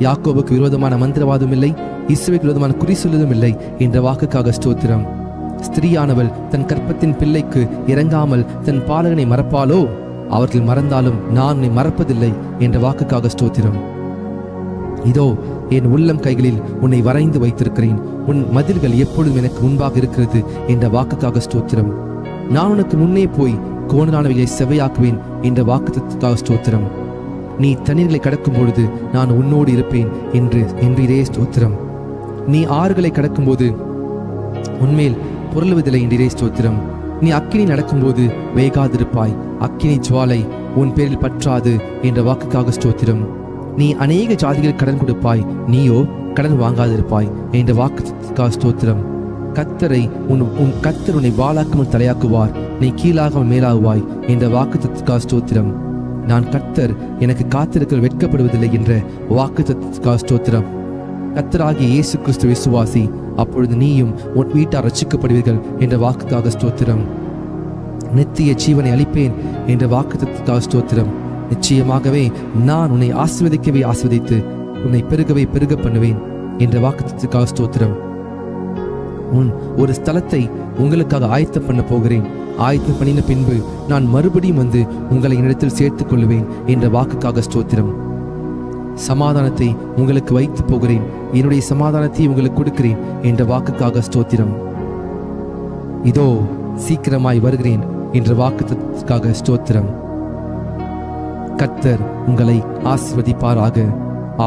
யாக்கோபுக்கு விரோதமான மந்திரவாதம் இல்லை, இஸ்ரவேலுக்கு விரோதமான குறி சொல்லுவதும் இல்லை என்ற வாக்குக்காக ஸ்தோத்திரம். ஸ்திரீயானவள் தன் கற்பத்தின் பிள்ளைக்கு இறங்காமல் தன் பாலகனை மறப்பாளோ? அவர்கள் மறந்தாலும் நான் உன்னை மறப்பதில்லை என்ற வாக்குக்காக ஸ்தோத்திரம். இதோ என் உள்ளம் கைகளில் உன்னை வரைந்து வைத்திருக்கிறேன், உன் மதில்கள் எப்பொழுதும் எனக்கு முன்பாக இருக்கிறது என்ற வாக்குக்காக ஸ்தோத்திரம். நான் உனக்கு முன்னே போய் கோணலானவைகளை செவையாக்குவேன் என்ற வாக்குத்தத்தத்திற்காக ஸ்தோத்திரம். நீ தண்ணீர்களை கடக்கும் பொழுது நான் உன்னோடு இருப்பேன் என்றே ஸ்தோத்திரம். நீ ஆறுகளை கடக்கும் போது உன்மேல் பொருளுவதில்லை என்றே ஸ்தோத்திரம். நீ அக்கினி நடக்கும்போது வேகாதிருப்பாய், அக்கினி ஜுவாலை உன் பேரில் பற்றாது என்ற வாக்குக்காக ஸ்தோத்திரம். நீ அநேக ஜாதிகள் கடன் கொடுப்பாய், நீயோ கடன் வாங்காதிருப்பாய் என்ற வாக்குக்காக ஸ்தோத்திரம். கர்த்தரை உன் கர்த்தர் உன்னை வாளாக்காமல் தலையாக்குவார், நீ கீழாகாமல் மேலாகுவாய் என்ற வாக்குக்காக ஸ்தோத்திரம். நான் கர்த்தர், எனக்கு காத்திருக்கிற வெட்கப்படுவதில்லை என்ற வாக்குக்காக ஸ்தோத்திரம். கர்த்தராகிய இயேசு கிறிஸ்து விசுவாசி, அப்பொழுது நீயும் உன் வீட்டார் ரட்சிக்கப்படுவீர்கள் என்ற வாக்குக்காக ஸ்தோத்திரம். நித்திய ஜீவனை அளிப்பேன் என்ற வாக்குத்தத்தத்திற்காக ஸ்தோத்திரம். நிச்சயமாகவே நான் உன்னை ஆசீர்வதிக்கவே ஆசீர்வதித்து உன்னை பெருகவே பெருக பண்ணுவேன் என்ற வாக்குத்தத்தத்திற்காக ஸ்தோத்திரம். ஒரு ஸ்தலத்தை உங்களுக்காக ஆயத்தம் பண்ண போகிறேன், ஆயத்தம் பண்ணின பின்பு நான் மறுபடியும் வந்து உங்களை என்னிடத்தில் சேர்த்துக் கொள்ளுவேன் என்ற வாக்குக்காக ஸ்தோத்திரம். சமாதானத்தை உங்களுக்கு வைத்து போகிறேன், என்னுடைய சமாதானத்தை உங்களுக்கு கொடுக்கிறேன் என்ற வாக்குக்காக ஸ்தோத்திரம். இதோ சீக்கிரமாய் வருகிறேன் என்ற வாக்குக்காக ஸ்தோத்திரம். கர்த்தர் உங்களை ஆசீர்வதிப்பாராக.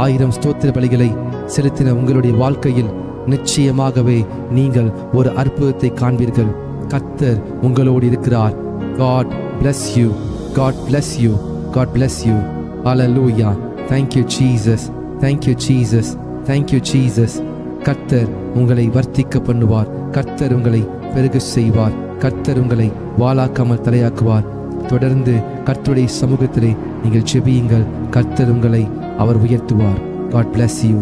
1000 ஸ்தோத்திர பலிகளை செலுத்தின உங்களுடைய வாழ்க்கையில் நிச்சயமாகவே நீங்கள் ஒரு அற்புதத்தை காண்பீர்கள். கர்த்தர் உங்களோடு இருக்கிறார். God bless you. God bless you. God bless you. Hallelujah. Thank you Jesus. Thank you Jesus. Thank you Jesus. கர்த்தர் உங்களை வர்த்திக்க பண்ணுவார். கர்த்தர் உங்களை பெருக செய்வார். கர்த்தர் உங்களை வாளாக்காமல் தலையாக்குவார். தொடர்ந்து கர்த்தருடைய சமூகத்திலே நீங்கள் ஜெபியுங்கள். கர்த்தர் உங்களை அவர் உயர்த்துவார். God bless you.